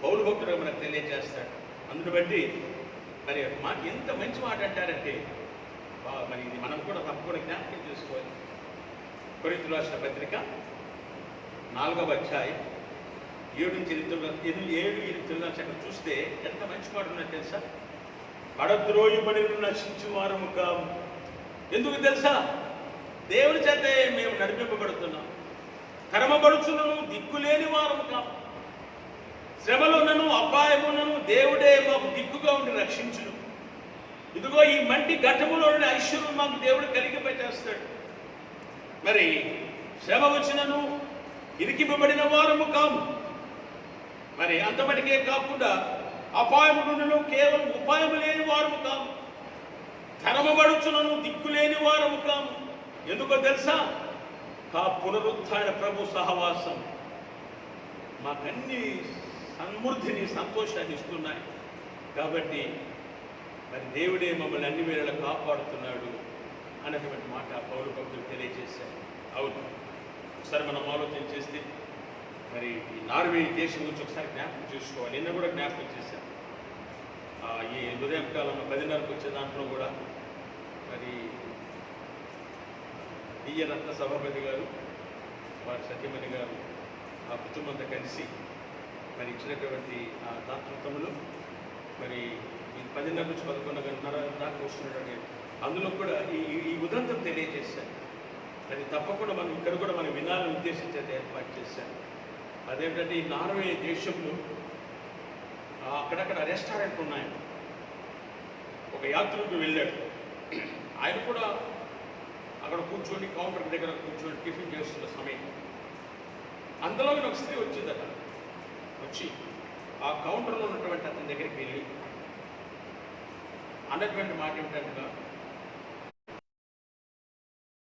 పౌలు భక్తుడు మనకు తెలియజేస్తాడు. అందుని బట్టి మరి మాట ఎంత మంచి మాట అంటారంటే మరి ఇది మనం కూడా తప్పకుండా జ్ఞాపకం చేసుకోవాలి. కొరింథీయులకు రాసిన పత్రిక 4వ అధ్యాయం 7-8 అక్కడ చూస్తే ఎంత మంచి మాట ఉన్నది తెలుసా? పడద్రోయబడి నశించు వారము కాము. ఎందుకు తెలుసా? దేవుని చేతే మేము నడిపింపబడుతున్నాం. కర్మబడుచులను దిక్కులేని వారము కాము. శ్రమలోనను అపాయములను దేవుడే మాకు దిక్కుగా ఉండి రక్షించును. ఇదిగో ఈ మంటి ఘట్టములోని ఐశ్వర్యం మాకు దేవుడు కలిగిపెట్టేస్తాడు. మరి శ్రమ వచ్చినను ఇరికింపబడిన వారము కాము. మరి అంతమటికే కాకుండా అపాయములను కేవలం ఉపాయము లేని వారము కాము. ధర్మబడుచునను దిక్కులేని వారము కాము. ఎందుకో తెలుసా? పునరుత్థాన ప్రభు సహవాసం మాకన్ని సమృద్ధిని, సంతోషాన్ని ఇస్తున్నాయి. కాబట్టి మరి దేవుడే మమ్మల్ని అన్ని వేళలా కాపాడుతున్నాడు అన్నటువంటి మాట పౌలు భక్తులు తెలియజేశారు. అవును, ఒకసారి మనం ఆలోచన చేస్తే మరి ఈ నార్వే దేశం గురించి ఒకసారి జ్ఞాపకం చేసుకోవాలి. నిన్న కూడా జ్ఞాపకం చేశాను. ఈ ఉదయం కాలంలో 10:30కు వచ్చే దాంట్లో కూడా మరి రత్న సభాపతి గారు, వారి సత్యమణి గారు, ఆ కుటుంబంతో కలిసి మరి ఇచ్చినటువంటి ఆ దాతృత్వములు మరి 10:30 నుంచి 11:30 దాకా వస్తున్నటువంటి అందులో కూడా ఈ ఉదంతం తెలియజేశారు. అది తప్పకుండా మనం ఇక్కడ కూడా మనం వినాలని ఉద్దేశించి అది ఏర్పాటు చేశాను. అదేంటంటే ఈ నార్వే దేశంలో అక్కడక్కడ రెస్టారెంట్లు ఉన్నాయి. ఒక యాత్రికుడు వెళ్ళాడు. ఆయన కూడా అక్కడ కూర్చొని కౌంటర్ దగ్గర కూర్చొని టిఫిన్ చేస్తున్న సమయం అందులో ఒక స్త్రీ వచ్చిందట. వచ్చి ఆ కౌంటర్లో ఉన్నటువంటి అతని దగ్గరికి వెళ్ళి అన్నటువంటి మాట ఏమిటంటే,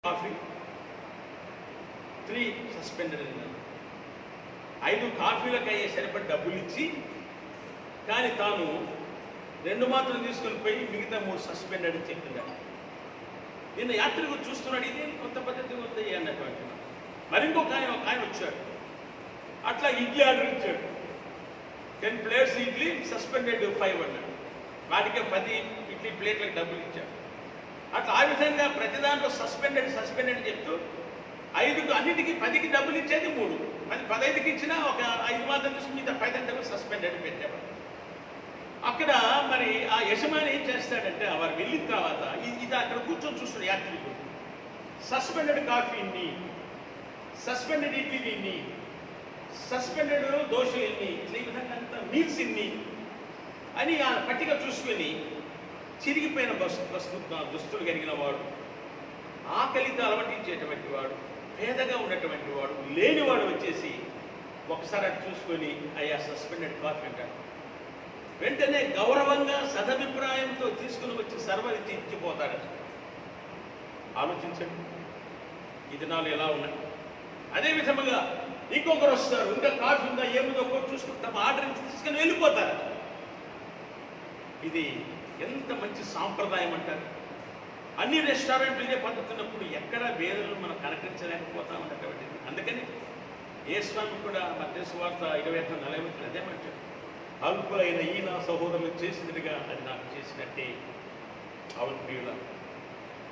కాఫీ 3 సస్పెండెడ్ అన్నారు. 5 కాఫీలకు అయ్యే సరిపడి డబ్బులు ఇచ్చి, కానీ తాను 2 మాత్రం తీసుకొని పోయి మిగతా 3 సస్పెండెడ్ అని చెప్పిందట. నిన్న యాత్రికుడు చూస్తున్నాడు, ఇదే కొత్త పద్ధతి ఉంది అన్నటువంటి. మరి ఇంకొక ఆయన వచ్చాడు. అట్లా ఇడ్లీ ఆర్డర్ ఇచ్చాడు. 10 ప్లేట్స్ ఇడ్లీ సస్పెండెడ్ 5 అన్నాడు. వాటికి 10 ఇడ్లీ ప్లేట్లకు డబ్బులు ఇచ్చాడు. అట్లా ఆ విధంగా ప్రతి దాంట్లో సస్పెండెడ్ చెప్తూ 5కు అన్నిటికీ 10కి డబ్బులు ఇచ్చేది 3. 15కి ఇచ్చినా ఒక 5 మాత్రం చూసి మీద 10 డబ్బులు సస్పెండెడ్ పెట్టేవాడు. అక్కడ మరి ఆ యజమాని ఏం చేస్తాడంటే, వారు వెళ్ళిన తర్వాత ఇది అక్కడ కూర్చొని చూస్తున్న యాత్రికుడు సస్పెండెడ్ కాఫీని, సస్పెండెడ్ ఇడ్లీని, సస్పెండెడ్ దోశలు ఎన్ని, ఈ విధంగా అంతా మీల్స్ ఎన్ని అని ఆ పట్టిక చూసుకొని చిరిగిపోయిన దుస్తులు కలిగిన వాడు, ఆకలితో అలమటించేటువంటి వాడు, పేదగా ఉన్నటువంటి వాడు, లేనివాడు వచ్చేసి ఒకసారి అటు చూసుకొని అయ్యా సస్పెండెడ్ కాఫీ అంటాడు. వెంటనే గౌరవంగా సదభిప్రాయంతో తీసుకుని వచ్చి సర్వరిచ్చి ఇచ్చిపోతాడు. ఆలోచించండి ఈ దినాలు ఎలా ఉన్నాయి. అదే విధముగా ఇంకొకరు వస్తారు, ఇంకా కాఫీ ఉందా ఏముందో చూసుకుంటాం, ఆర్డర్ తీసుకుని వెళ్ళిపోతారు. ఇది ఎంత మంచి సాంప్రదాయం అంటారు. అన్ని రెస్టారెంట్లు ఇదే పద్ధతి ఉన్నప్పుడు ఎక్కడ వేదనలు మనం కనకరించలేకపోతా ఉన్నటువంటిది. అందుకని యేసుస్వామి కూడా మత్తయి సువార్త 21:40 అదే మాట్లాడు, అల్పులైన ఈ నా సహోదరులు చేసినట్టుగా అది నాకు చేసినట్టే. అవును ప్రియుల,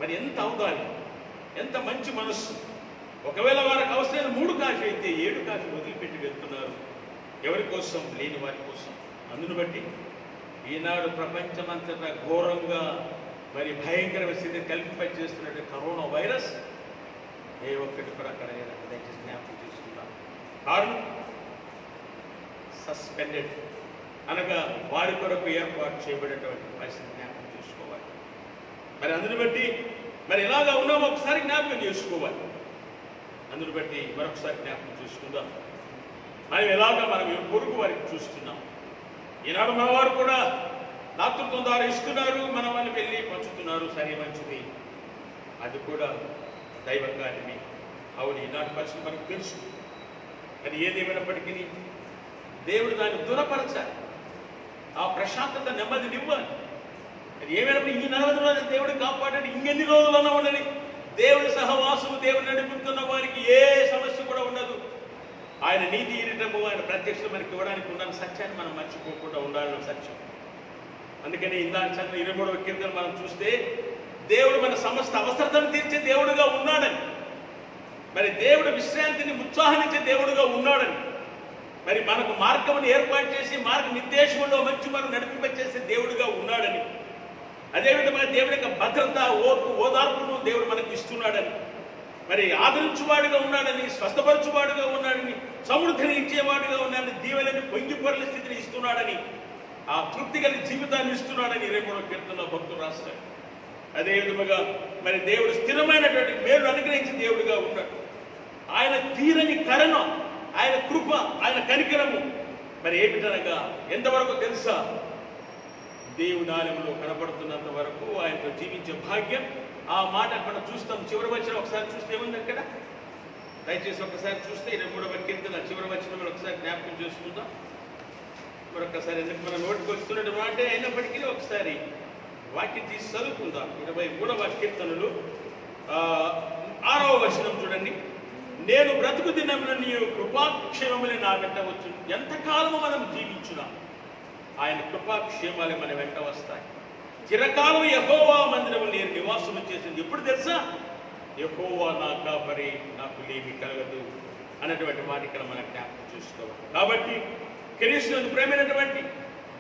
మరి ఎంత ఔదార్యం, ఎంత మంచి మనస్సు. ఒకవేళ వారికి అవసరమైన 3 కాఫీ అయితే 7 కాఫీ వదిలిపెట్టి వెళ్తున్నారు. ఎవరి కోసం? లేని వారి కోసం. అందును బట్టి ఈనాడు ప్రపంచమంతటా ఘోరంగా మరి భయంకరమైన స్థితిని కల్పింపజేస్తున్నట్టు కరోనా వైరస్ ఏ ఒక్కటి కూడా అక్కడ దయచేసి జ్ఞాపకం చేసుకుంటాం. కారణం సస్పెండెడ్ అనగా వారి కొరకు ఏర్పాటు చేయబడేటువంటి పరిస్థితి జ్ఞాపకం చేసుకోవాలి. మరి అందుని బట్టి మరి ఎలాగా ఉన్నామో ఒకసారి జ్ఞాపకం చేసుకోవాలి. అందుని బట్టి మరొకసారి జ్ఞాపకం చేసుకుందాం. మనం ఎలాగా మనం పొరుగు వారికి చూస్తున్నాం. ఈనాడు మన వారు కూడా దాతృత్వం ద్వారా ఇస్తున్నారు, మన వాళ్ళు వెళ్ళి పంచుతున్నారు. సరే, మంచిది, అది కూడా దైవంగానివి. అవును, ఈనాటి పరిస్థితి మనకు తెలుసు. కానీ ఏదేమైనప్పటికీ దేవుడు దాన్ని దూరపరచాలి, ఆ ప్రశాంతత నెమ్మదినివ్వాలి. అది ఏమైనప్పుడు ఈ 40 రోజులు దేవుడు కాపాడండి, ఇంకెన్ని రోజులన్నా ఉండని దేవుడి సహవాసము, దేవుడు నడిపిస్తున్న వారికి ఏ సమస్య కూడా ఉండదు. ఆయన నీతి ఇరటము, ఆయన ప్రత్యక్షం మనకి ఇవ్వడానికి ఉండాలి. సత్యాన్ని మనం మర్చిపోకుండా ఉండాలని సత్యం. అందుకని ఇందాక చదివిన 23వ కీర్తన మనం చూస్తే దేవుడు మన సమస్త అవసరతను తీర్చే దేవుడుగా ఉన్నాడని, మరి దేవుడు విశ్రాంతిని ఉత్సాహాన్నిచ్చే దేవుడుగా ఉన్నాడని, మరి మనకు మార్గమును ఏర్పాటు చేసి మార్గ నిర్దేశంలో మంచి మనం నడిపింపచేసే దేవుడుగా ఉన్నాడని, అదేవిధంగా దేవుడి యొక్క భద్రత, ఓర్పు, ఓదార్పును దేవుడు మనకు ఇస్తున్నాడని, మరి ఆదరించువాడుగా ఉన్నాడని, స్వస్థపరచువాడుగా ఉన్నాడని, సమృద్ధిని ఇచ్చేవాడుగా ఉన్నాడని, దీవెనని పొంగిపొరల స్థితిని ఇస్తున్నాడని, ఆ తృప్తి కలిగి జీవితాన్ని ఇస్తున్నాడని 23వ కీర్తనలో భక్తులు రాస్తాడు. అదేవిధముగా మరి దేవుడు స్థిరమైనటువంటి మేలు అనుగ్రహించే దేవుడుగా ఉన్నాడు. ఆయన తీరని కరుణ, ఆయన కృప, ఆయన కనికరము మరి ఏమిటనగా ఎంతవరకు తెలుసా? దేవుని ఆలయంలో కనబడుతున్నంత వరకు ఆయనతో జీవించే భాగ్యం. ఆ మాట మనం చూస్తాం. చివరి వచనం ఒకసారి చూస్తే ఏముంది అక్కడ? దయచేసి ఒకసారి చూస్తే 23వ కీర్తన చివరి వచనం ఒకసారి జ్ఞాపకం చేసుకుందాం. మరొకసారి ఎందుకు మన నోటికి వస్తున్నట్టు మాట అయినప్పటికీ ఒకసారి వాక్యం తీసి చదువుకుందాం. 23వ కీర్తనలు 6వ వచనం చూడండి. నేను బ్రతుకు దినమున నీ కృపాక్షేమములే నా వెంట వచ్చు. ఎంతకాలము మనం జీవించున్నాం, ఆయన కృపాక్షేమాలే మన వెంట వస్తాయి. చిరకాలం యెహోవా మందిరము నేను నివాసము చేసింది ఎప్పుడు తెలుసా? యెహోవా నా కాపరి, నాకు లేమి కలగదు అన్నటువంటి మాట ఇక్కడ మనం జ్ఞాపకం చూసుకోవాలి. కాబట్టి క్రీస్తునందు ప్రేమైనటువంటి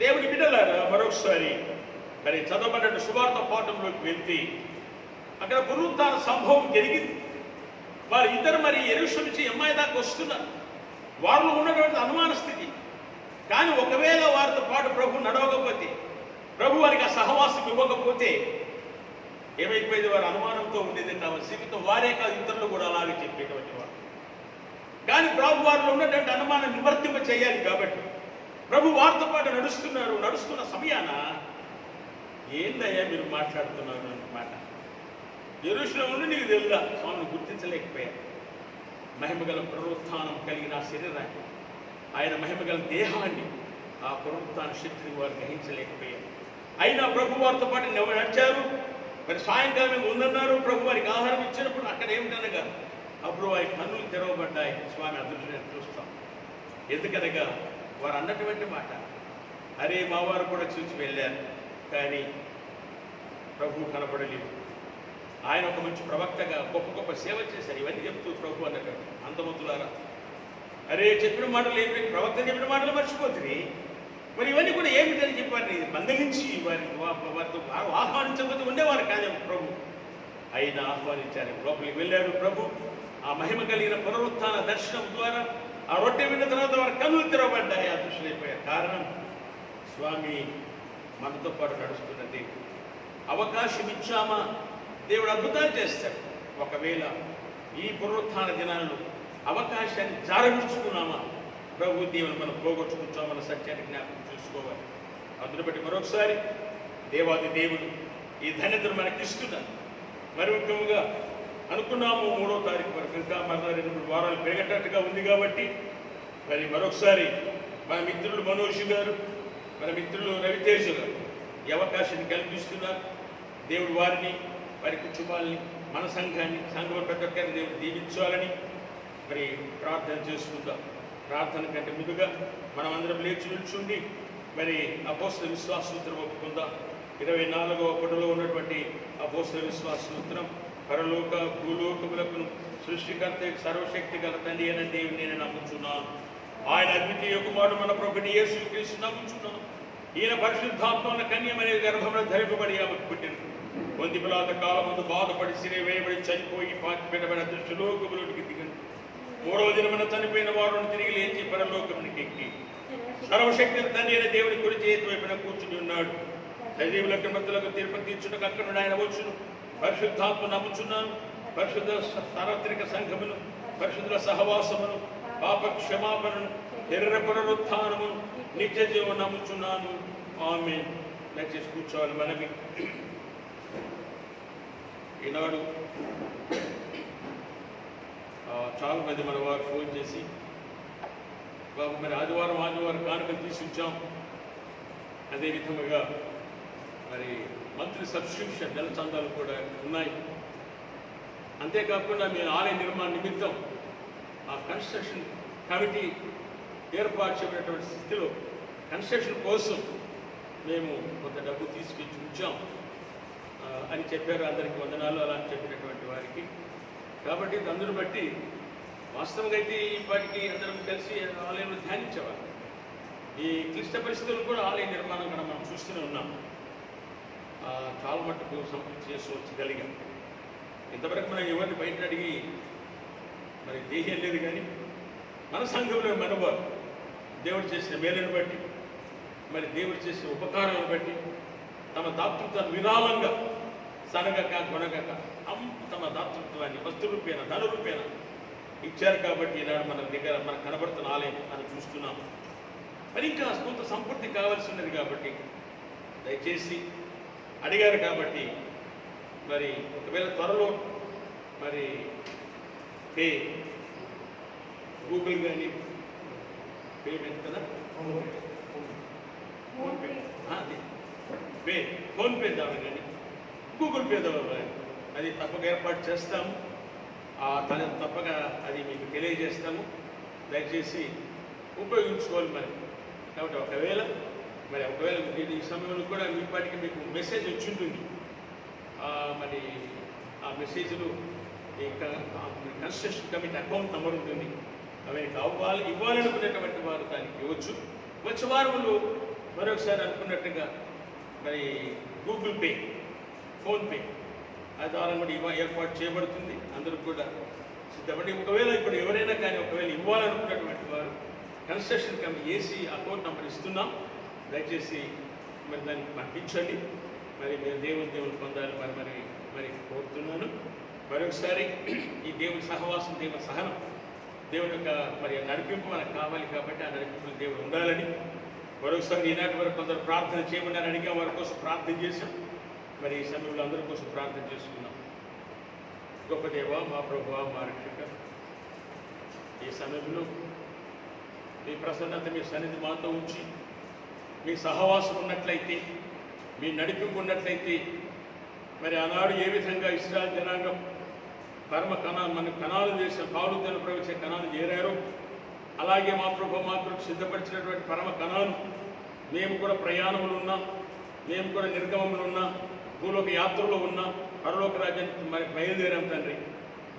దేవుని బిడ్డలారా, మరొకసారి మరి చదవబడిన సువార్త పాఠంలోకి వెళ్తే అక్కడ పునరుత్థాన సంభవం జరిగింది. వారు ఇద్దరు మరి యెరూషలేము నుంచి ఎమ్మాయి దాకా వస్తున్నారు. వారిలో ఉన్నటువంటి అనుమాన స్థితి. కానీ ఒకవేళ వారితో పాటు ప్రభు నడవకపోతే, ప్రభు వారికి ఆ సహవాసం ఇవ్వకపోతే ఏమైపోయేది? వారు అనుమానంతో ఉండేది. తమ జీవితం వారే కాదు, ఇతరులు కూడా అలాగే చెప్పేటువంటి వారు. కానీ ప్రభు వారిలో ఉన్నటువంటి అనుమానం నివర్తింప చేయాలి. కాబట్టి ప్రభు వారితో పాటు నడుస్తున్నారు. నడుస్తున్న సమయాన ఏందయ్యా మీరు మాట్లాడుతున్నారు అన్నమాట. యెరూషలేము నుండి నీకు తెలుదా? స్వామిని గుర్తించలేకపోయారు. మహిమగల పునరుత్థానం కలిగిన ఆ శరీరాన్ని, ఆయన మహిమగల దేహాన్ని, ఆ పునరుత్థాన శక్తిని వారు గ్రహించలేకపోయారు. అయినా ప్రభు వారితో పాటు నడిచారు. మరి సాయంకాలం ఉందన్నారు. ప్రభు వారికి ఆహారం ఇచ్చినప్పుడు అక్కడ ఏమిటనగా అప్పుడు వారి కన్నులు తెరవబడ్డాయి. స్వామి అదృష్టం చూస్తాం. ఎందుకనగా వారు అన్నటువంటి మాట, అరే మా వారు కూడా చూసి వెళ్ళారు, కానీ ప్రభు కనపడలేదు. ఆయన ఒక మంచి ప్రవక్తగా గొప్ప గొప్ప సేవ చేశారు. ఇవన్నీ చెప్తూ ప్రభు అన్నట్టు అంతమంతులారా, అరే చెప్పిన మాటలు ఏమి, ప్రవక్త చెప్పిన మాటలు మర్చిపోతుంది. మరి ఇవన్నీ కూడా ఏమిటని చెప్పారు. మందలించి వారితో ఆహ్వానించకపోతే ఉండేవారు కానీ ప్రభు అయినా ఆహ్వానించారు. లోపలికి వెళ్ళారు ప్రభు. ఆ మహిమ కలిగిన పునరుత్థాన దర్శనం ద్వారా ఆ రొట్టె విన్న తర్వాత వారి కన్నులు తెరవబడ్డాయి. అదృశ్యులైపోయారు. కారణం స్వామి మనతో పాటు నడుస్తున్న దేవుడు. అవకాశం ఇచ్చామా, దేవుడు అద్భుతాలు చేస్తాడు. ఒకవేళ ఈ పునరుత్థాన దినాల్లో అవకాశాన్ని జారవిడుచుకున్నామా, ప్రభు దేవుని మనం పోగొట్టుకుంటామన్న సత్యాన్ని జ్ఞాపకం చూసుకోవాలి. అందును బట్టి మరొకసారి దేవాది దేవుడు ఈ ధన్యతను మనకి ఇస్తున్నారు. మరి ముఖ్యంగా అనుకున్నాము 3వ తారీఖు వరకు, ఇంకా మన 2 వారాలు పెరిగేటట్టుగా ఉంది. కాబట్టి మరి మరొకసారి మన మిత్రులు మనోజ్ గారు, మన మిత్రులు రవితేజ గారు ఈ అవకాశాన్ని కల్పిస్తున్నారు. దేవుడు వారిని వారి కుటుంబాలని, మన సంఘాన్ని, సంఘం ప్రతి ఒక్కరిని దేవుడు దీవించాలని మరి ప్రార్థన చేసుకుందాం. ప్రార్థన కంటే ముందుగా మనం అందరం లేచి నిల్చుండి మరి అపోస్తల విశ్వాస సూత్రం ఒప్పుకుందాం. 24వ పుటలో ఉన్నటువంటి అపోస్తల విశ్వాస సూత్రం, పరలోక భూలోకములకు సృష్టికర్త సర్వశక్తి గల తండ్రి అయిన దేవుని నేను నమ్ముచున్నాను. ఆయన అద్వితీయ కుమారుడు మన ప్రభుని యేసుక్రీస్తు నమ్ముచున్నాను. ఈయన పరిశుద్ధాత్మ కన్యమనే గర్భంలో ధరింపబడి ఆమెకు పుట్టిన పొంది పిలాత కాలం ముందు బాధపడి సిరి వేయబడి చనిపోయి పాతి పెట్టబడి అదృష్టలోకములోకి దిగండి. 3వ దినమున చనిపోయిన వారిని తిరిగి లేచి పరలోకమునికి ఎక్కి సర్వశక్తి తండ్రి అయిన దేవుని కుడి చేతి వైపున కూర్చుని ఉన్నాడు. సజీవులకు మృతులకు తీర్పు తీర్చుటకు అక్కడ నుండి ఆయన వచ్చును. పరిశుద్ధాత్మ నమ్ముచున్నాను. పరిశుద్ధ సార్వత్రిక సంఘమును, పరిశుద్ధుల సహవాసమును, పాప క్షమాపణను, శరీర పునరుత్థానము, నిత్య జీవం నమ్ముచున్నాను. ఆమేన్. దయచేసి కూర్చోవాలి. మనకి ఈనాడు చాలా మంది మన వారు ఫోన్ చేసి, బాబు మరి ఆదివారం కానుకలు తీసి ఉంచాం, అదేవిధంగా మరి మంత్లీ సబ్స్క్రిప్షన్ నెల చందాలు కూడా ఉన్నాయి. అంతేకాకుండా మేము ఆలయ నిర్మాణ నిమిత్తం ఆ కన్స్ట్రక్షన్ కమిటీ ఏర్పాటు చేయబడినటువంటి స్థితిలో కన్స్ట్రక్షన్ కోసం మేము కొంత డబ్బు తీసుకొచ్చి ఉంచాం అని చెప్పారు. అందరికీ వందనాలు అలా చెప్పినటువంటి వారికి. కాబట్టి అందును బట్టి వాస్తవంగా అయితే ఇప్పటికీ అందరం కలిసి ఆలయంలో ధ్యానించేవారు. ఈ క్లిష్ట పరిస్థితులు కూడా ఆలయ నిర్మాణం కూడా మనం చూస్తూనే ఉన్నాం. చాలా మట్టుకు సంపూర్తి చేసుకోగలిగాం. ఇంతవరకు మనం ఎవరిని బయట అడిగి మరి దేహం లేదు, కానీ మన సంఘంలో మనవారు దేవుడు చేసిన మేలును బట్టి, మరి దేవుడు చేసిన ఉపకారాలను బట్టి తమ దాతృత్వాన్ని విరాళంగా సనగక కొనగక తమ దాతృత్వాన్ని వస్తు రూపేణ, ధన రూపేణ ఇచ్చారు. కాబట్టి ఈనాడు మన దగ్గర మనకు కనబడుతున్న ఆలయం మనం చూస్తున్నాం. మరి ఇంకా కొంత సంపూర్తి కావాల్సి ఉన్నది. కాబట్టి దయచేసి అడిగారు కాబట్టి మరి ఒకవేళ త్వరలో మరి పే గూగుల్ కానీ పేమెంట్ కదా ఫోన్పే ద్వారా కానీ గూగుల్ పే ద్వారా అది తప్పక ఏర్పాటు చేస్తాము. తప్పక అది మీకు తెలియజేస్తాము. దయచేసి ఉపయోగించుకోవాలి మరి. కాబట్టి ఒకవేళ ఈ సమయంలో కూడా మీపాటికి మీకు మెసేజ్ వచ్చి ఉంటుంది. మరి ఆ మెసేజ్లు ఇంకా కన్స్ట్రక్షన్ కమిటీ అకౌంట్ నెంబర్ ఉంటుంది. అవి ఇవ్వాలనుకునేటువంటి వారు దానికి ఇవ్వచ్చు. వచ్చే వారంలో మరొకసారి అనుకున్నట్టుగా మరి గూగుల్ పే, ఫోన్పే ఆ ద్వారా కూడా ఏర్పాటు చేయబడుతుంది. అందరూ కూడా సిద్ధపడి ఒకవేళ ఇప్పుడు ఎవరైనా కానీ ఒకవేళ ఇవ్వాలనుకున్నటువంటి వారు construction committee AC account number ఇస్తున్నాం. దయచేసి మరి దాన్ని పంపించండి. మరి మీరు దేవుని పొందాలి మరి కోరుతున్నాను. మరొకసారి ఈ దేవుని సహవాసం, దేవుని సహనం, దేవుని యొక్క మరి నడిపింపు మనకు కావాలి. కాబట్టి ఆ నడిపింపు దేవుడు ఉండాలని మరొకసారి ఈనాటి వరకు కొందరు ప్రార్థన చేయమని అడిగా వారి కోసం ప్రార్థన చేశాం. మరి ఈ సమయంలో అందరి కోసం ప్రార్థన చేసుకున్నాం. గొప్ప దేవ, మా ప్రభువా, మా రక్షక, ఈ సమయంలో మీ ప్రసన్నత, మీ సన్నిధి మాతో ఉంచి మీ సహవాసం ఉన్నట్లయితే, మీ నడిపింపు ఉన్నట్లయితే, మరి ఆనాడు ఏ విధంగా ఇశ్రాయేలు జనాంగం మన కణాలు చేసిన పాలుతను ప్రవేశ కణాలు చేరారో అలాగే మా ప్రభు మాత్రం సిద్ధపరిచినటువంటి పరమ కణాలు మేము కూడా ప్రయాణములు ఉన్నాం, మేము కూడా నిర్గమములు ఉన్నాం, భూలోక యాత్రలో ఉన్నాం, పరలోక రాజ్యానికి మరి బయలుదేరాం. తండ్రి,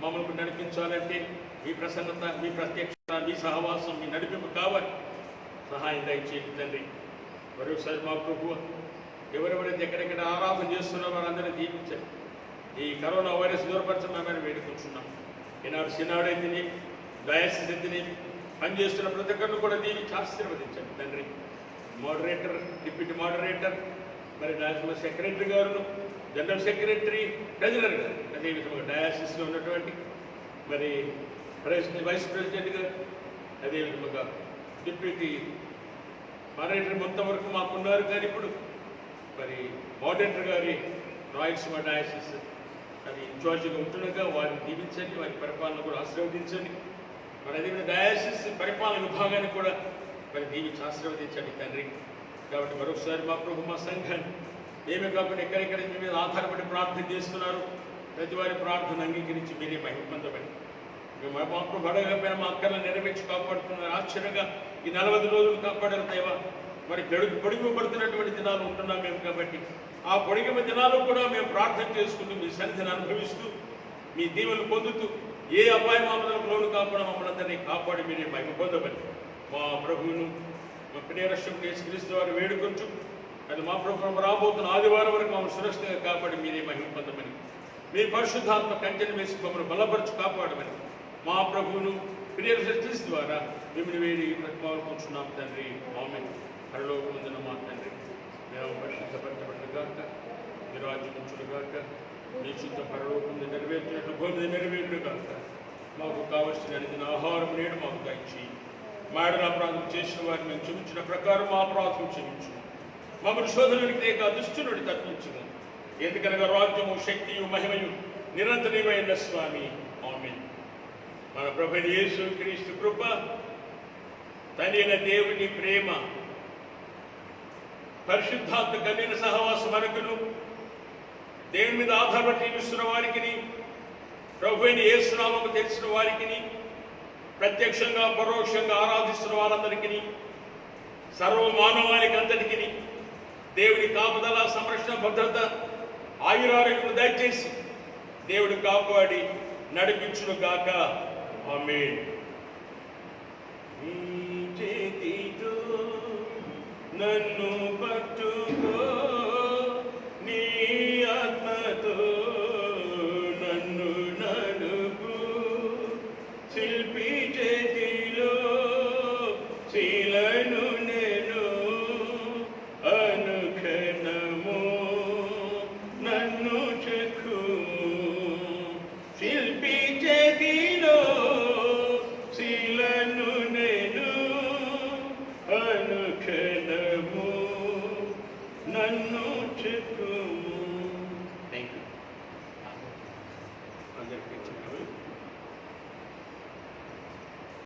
మమ్మల్ని నడిపించాలంటే మీ ప్రసన్నత, మీ ప్రత్యక్షత, మీ సహవాసం, మీ నడిపింపు కావాలి. సహాయం దయచేయండి తండ్రి. మరొకసారి మా ప్రభు ఎవరెవరైతే ఎక్కడెక్కడ ఆరాధన చేస్తున్నారో వారందరినీ దీపించండి. ఈ కరోనా వైరస్ దూరపరచమని వేడుకుంటున్నాం. ఈనాడు సినాడైతేనే, డయాసిస్ అయితేనే పనిచేస్తున్న ప్రతి ఒక్కరిని కూడా దీనికి ఆశీర్వదించండి తండ్రి. మోడరేటర్, డిప్యూటీ మోడరేటర్, మరి నేషనల్ సెక్రటరీ గారును, జనరల్ సెక్రటరీ, ట్రెజరర్ గారు, అదేవిధంగా డయాసిస్లో ఉన్నటువంటి మరి వైస్ ప్రెసిడెంట్ గారు, అదేవిధంగా డిప్యూటీ మోడరేటర్ మొత్తం వరకు మాకున్నారు. కానీ ఇప్పుడు మరి మోడరేటర్ గారి రాయలసీమ డయాసిస్ అది ఇన్ఛార్జిగా ఉంటుండగా వారిని దీవించండి, వారి పరిపాలన కూడా ఆశీర్వదించండి. మరి అదేవిధంగా డయాసిస్ పరిపాలన విభాగాన్ని కూడా మరి దీవించి ఆశీర్వదించండి తండ్రి. కాబట్టి మరొకసారి మా ప్రభు మా సంఘాన్ని ఏమి కాకుండా ఎక్కడెక్కడ మీ మీద ఆధారపడి ప్రార్థన చేస్తున్నారు, ప్రతి వారి ప్రార్థన అంగీకరించి మీరే మహిమ పొందమని, మేము మాకు పడకపోయినా మా అక్కర్లను నెరవేర్చి కాపాడుతున్నారు. ఆశ్చర్యంగా ఈ 40 రోజులు కాపాడారు దేవా. మరి పొడిగిపడుతున్నటువంటి దినాలు ఉంటున్నాం మేము కాబట్టి ఆ పొడిగిమ దినాలు కూడా మేము ప్రార్థన చేసుకుంటూ మీ సన్నిధిని అనుభవిస్తూ మీ దీవెనలు పొందుతూ ఏ అపాయ మామలకు లోను కాకుండా మమ్మల్ని అందరినీ కాపాడి మీరే మహిమ పొందమని మా ప్రభువును మా ప్రియరక్షకుడు యేసుక్రీస్తు వారు వేడుకొంచు. అది మా ప్రభు రాబోతున్న ఆదివారం వరకు మమ్మల్ని సురక్షితంగా కాపాడి మీరే మహిమ పొందమని, మీ పరిశుద్ధాత్మ కంచెను వేసి మమ్మల్ని బలపరచు కాపాడమని మా ప్రభువును ప్రియరక్షకుడు ద్వారా మిమ్మల్ని వేడి ప్రతిపాదుకుంటున్నాం తండ్రి. ఆమేన్. పరలోకమందున మా తండ్రి, మేము పరిశుద్ధపరచబడుగాక, మీ రాజ్యం ఉంచుడుగాక, మీ చిత్త పరలోకం నెరవేర్చినట్లు భూమి నెరవేరుగాక. మాకు కావలసిన అడిగిన ఆహారం నేడు మాకు దయచి, మాడిన అపరాధం చేసిన వారిని మేము క్షమించిన ప్రకారం మా అపరాధం క్షమించు, మమ్మల్ని శోధనకి తేక దుష్టునుడి తప్పించును. ఎందుకనగా రాజ్యము శక్తియు మహిమయు నిరంతరమైన స్వామి. ఆమేన్. మన ప్రభువైన యేసు క్రీస్తు కృప, తండ్రి అయిన దేవుని ప్రేమ, పరిశుద్ధాత్మ కలిగిన సహవాసం మనకును, దేవుని మీద ఆధారపడి జీవిస్తున్న వారికి, ప్రభువైన యేసు నామము తెలిసిన వారికి, ప్రత్యక్షంగా పరోక్షంగా ఆరాధిస్తున్న వారందరికీ, సర్వ మానవానికి అంతటికి దేవుడి కాపుదల, సంరక్షణ, భద్రత, ఆయురారోగ్యం దయచేసి దేవుడు కాపాడి నడిపించును గాక. ఆమేన్. చేతితో నన్ను పట్టుకో, నీ ఆత్మతో నన్ను నడుపు, శిల్పి చేతిలో శీలను నేను అనుక్షణము నన్ను చెక్కు, శిల్పి చేతిలో శీలను నేను అనుక్షణము నన్ను చెక్కు. Thank you. అందరికీ చెప్పండి.